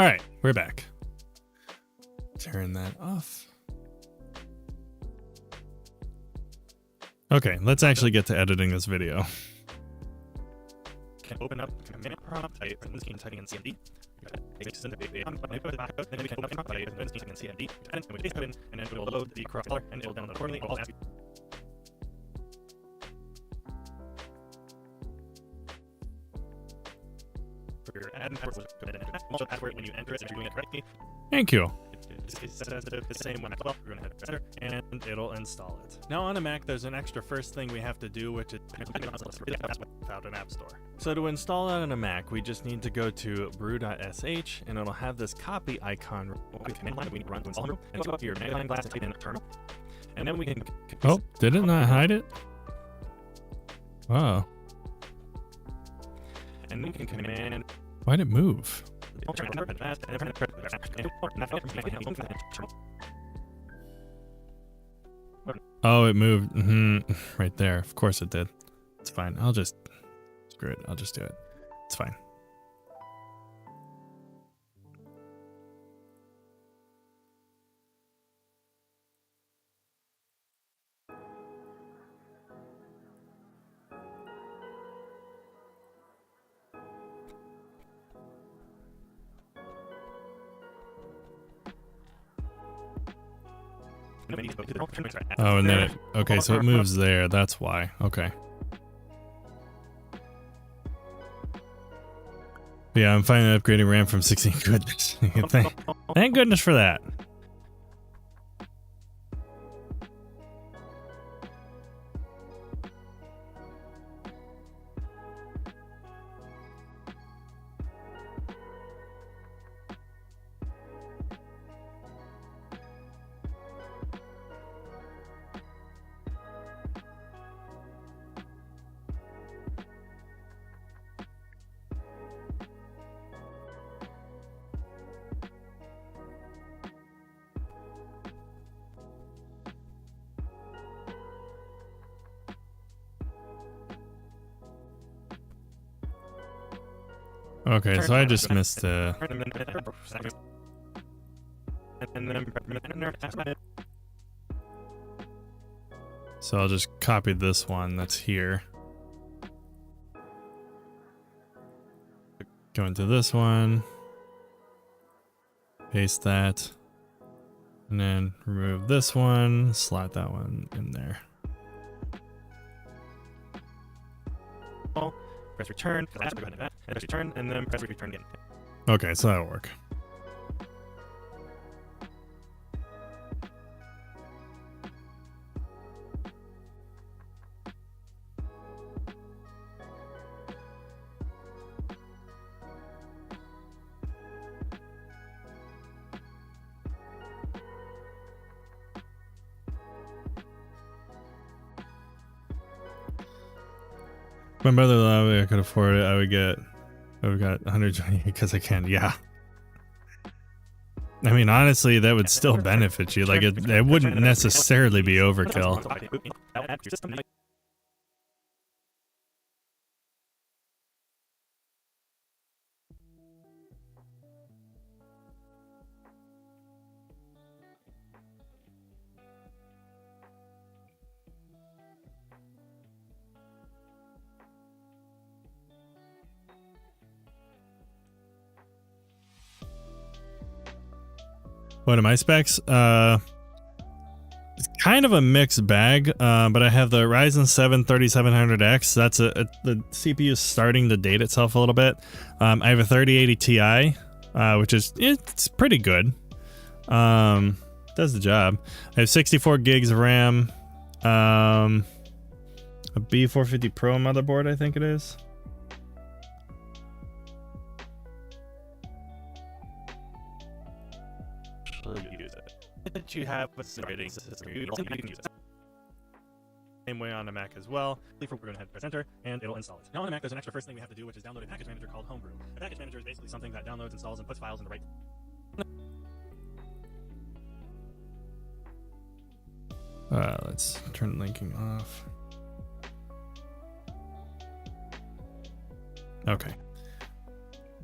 All right, we're back. Turn that off. Okay, let's actually get to editing this video. Can open up the command prompt by typing in CMD. Then we can open up prompt by typing in CMD. And we paste it in, and then it will load the correct color, and it will download accordingly. It will also ask you for your admin password. Also password when you enter it, if you're doing it correctly. Thank you. It's the same when I well, we're gonna hit enter, And it'll install it. Now on a Mac, there's an extra first thing we have to do, which is without an app store. So to install that on a Mac, we just need to go to brew.sh, and it'll have this copy icon. command line we need to run to install and go up to your magnifying glass and type in terminal. And then we can Oh, did it not hide it? Wow. and then we can command Why'd it move? Oh, it moved. Right there. Of course it did. It's fine. I'll just screw it. I'll just do it. It's fine. Oh, and then it, okay, so it moves there. That's why. Okay. Yeah, I'm finally upgrading RAM from 16. Goodness. Thank goodness for that. Okay, so I just missed so I'll just copy this one that's here. Go into this one. Paste that. And then remove this one, slot that one in there. Press return, and press return, and then press return again. Okay, so that'll work. My brother allowed me, I could afford it. I would got 120 because I can. Yeah. I mean, honestly, that would still benefit you. Like, it wouldn't necessarily be overkill. What are my specs? It's kind of a mixed bag, but I have the Ryzen 7 3700X. That's the CPU is starting to date itself a little bit. I have a 3080 Ti, which is it's pretty good. Does the job. I have 64 gigs of RAM. A B450 Pro motherboard, I think it is. Use it. That you have with the rating system, you can use it. Same way on the Mac as well. We're going to hit press enter, and it'll install it. Now on the Mac, there's an extra first thing we have to do, which is download a package manager called Homebrew. A package manager is basically something that downloads, installs, and puts files in the right. Let's turn linking off. Okay.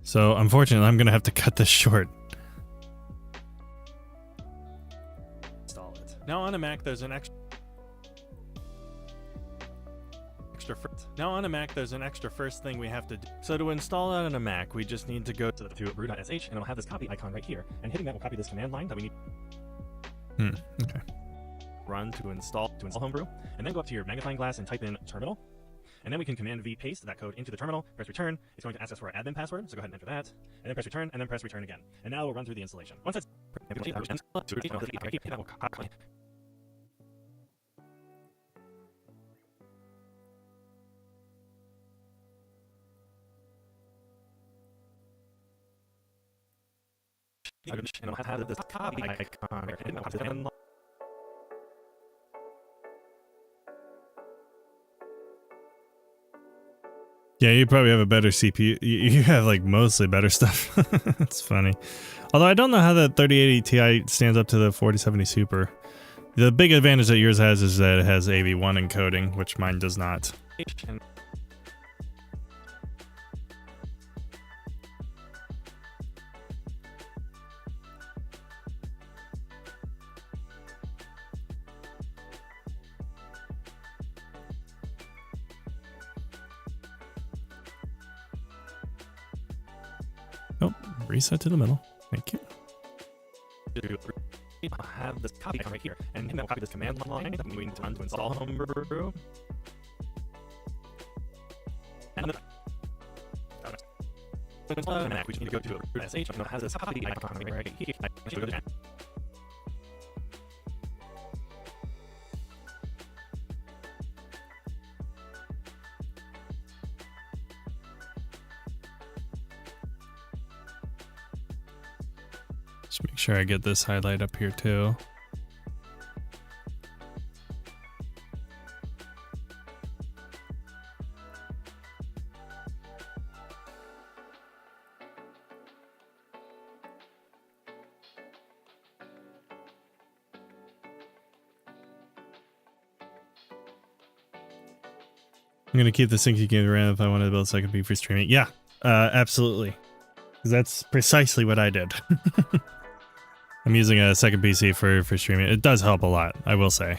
So unfortunately, I'm gonna have to cut this short. Install it. Now on a Mac, there's an extra first thing we have to do. So to install that on a Mac, we just need to go to brew.sh, and it'll have this copy icon right here. And hitting that will copy this command line that we need. Okay. Run to install Homebrew, and then go up to your magnifying glass and type in terminal. And then we can Command V paste that code into the terminal, press return. It's going to ask us for our admin password, so go ahead and enter that. And then press return, and then press return again. And now we'll run through the installation. Once that's and it'll have this copy icon. Yeah, you probably have a better CPU. You have like mostly better stuff. That's funny. Although I don't know how the 3080 Ti stands up to the 4070 Super. The big advantage that yours has is that it has AV1 encoding, which mine does not. Oh, reset to the middle. Thank you. I'll have this copy icon right here, and then I'll copy this command line that we need to run to install Homebrew. And then Mac, we just need to go to sh, and it has this copy icon right here. Just make sure I get this highlight up here too. I'm gonna keep the syncing game around if I want to build a second P for streaming. Yeah, absolutely. Because that's precisely what I did. I'm using a second PC for streaming. It does help a lot, I will say.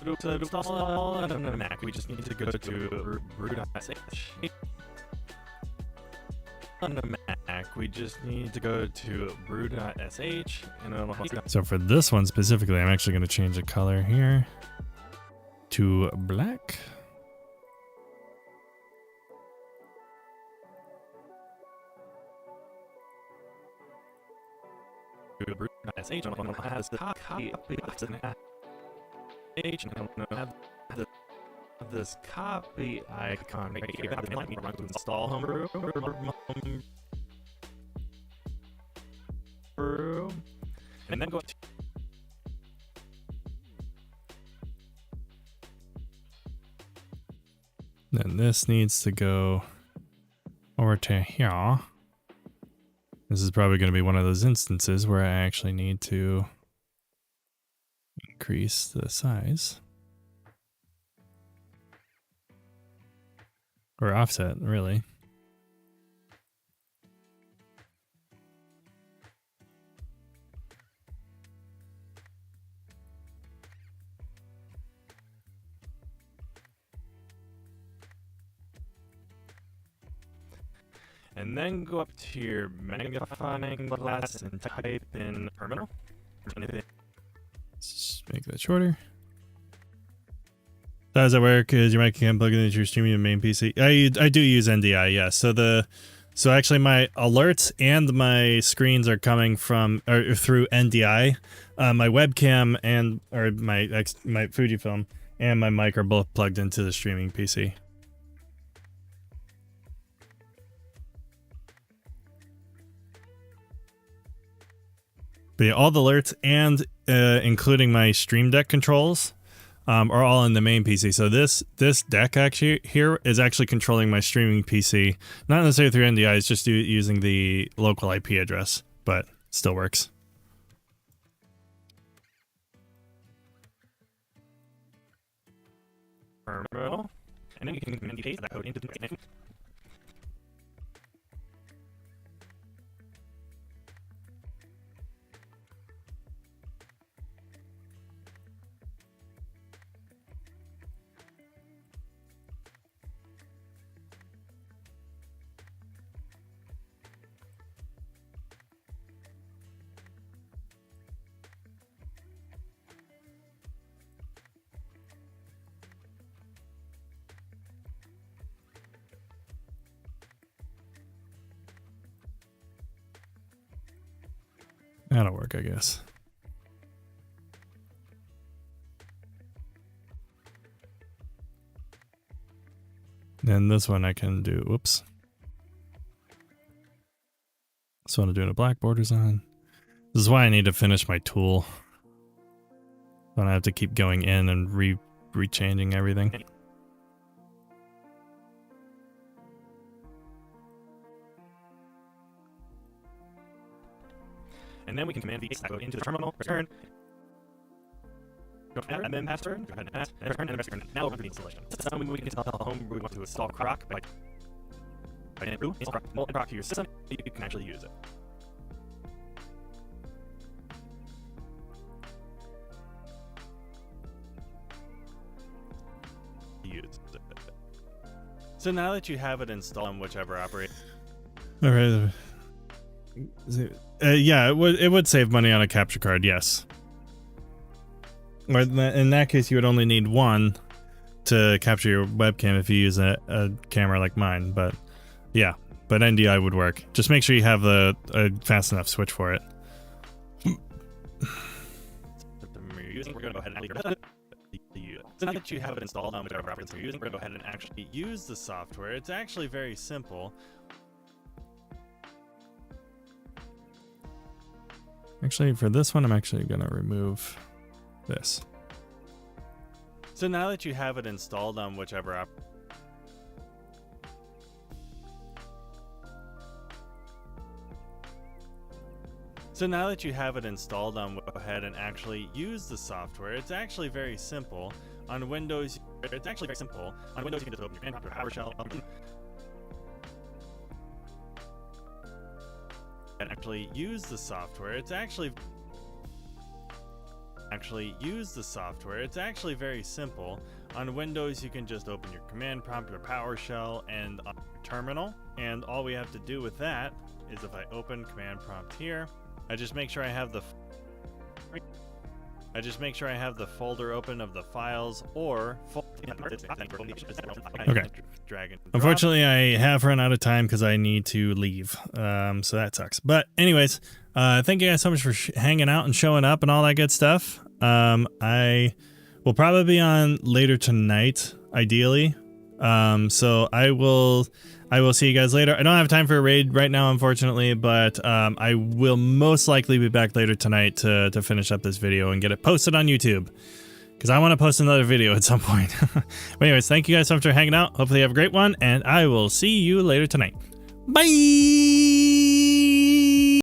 To install on a Mac, we just need to go to brew.sh. On a Mac, we just need to go to brew.sh, and it'll So for this one specifically, I'm actually going to change the color here to black. brew.sh, and it'll have the copy have this copy icon right here. We run to install Homebrew. And then go to then this needs to go over to here. This is probably going to be one of those instances where I actually need to increase the size. Or offset, really. And then go up to your magnifying glass and type in terminal. Let's make that shorter. How does that work? Is your mic cam plugged into your streaming main PC? I do use NDI, yeah. So actually my alerts and my screens are coming from or through NDI. My webcam and my Fujifilm and my mic are both plugged into the streaming PC. But yeah, all the alerts and including my Stream Deck controls are all in the main PC. So this deck actually here is actually controlling my streaming PC, not necessarily through NDI. It's just using the local IP address, but still works. Terminal. And then we can command V paste that code into the That'll work, I guess. Then this one I can do, whoops. This one I'm doing a black borders on. This is why I need to finish my tool. I don't have to keep going in and rechanging everything. And then we can command V paste that code into the terminal, return, and then password, go ahead and pass, and return, and return. Now we're going to the installation. So we can tell home we want to install Croc by install Croc to your system, you can actually use it. So now that you have it installed on whichever operator, all right. Yeah, it would save money on a capture card, yes. Or in that case, you would only need one to capture your webcam if you use a camera like mine. But yeah, but NDI would work. Just make sure you have a fast enough switch for it. We're going to go ahead and so now that you have it installed on whichever operator you're using, we're going to go ahead and actually use the software. It's actually very simple. Actually, for this one, I'm actually going to remove this. So now that you have it installed on whichever app. So now that you have it installed on, go ahead and actually use the software. It's actually very simple. On Windows, it's actually very simple. On Windows, you can just open your command prompt or PowerShell. And actually use the software. It's actually use the software. It's actually very simple. On Windows, you can just open your command prompt or PowerShell and on your terminal. And all we have to do with that is if I open command prompt here, I just make sure I have the folder open of the files or okay. Drag and unfortunately, I have run out of time because I need to leave. So that sucks. But anyways, thank you guys so much for hanging out and showing up and all that good stuff. I will probably be on later tonight, ideally. So I will see you guys later. I don't have time for a raid right now, unfortunately, but I will most likely be back later tonight to finish up this video and get it posted on YouTube, because I want to post another video at some point. But anyways, thank you guys so much for hanging out. Hopefully you have a great one, and I will see you later tonight. Bye!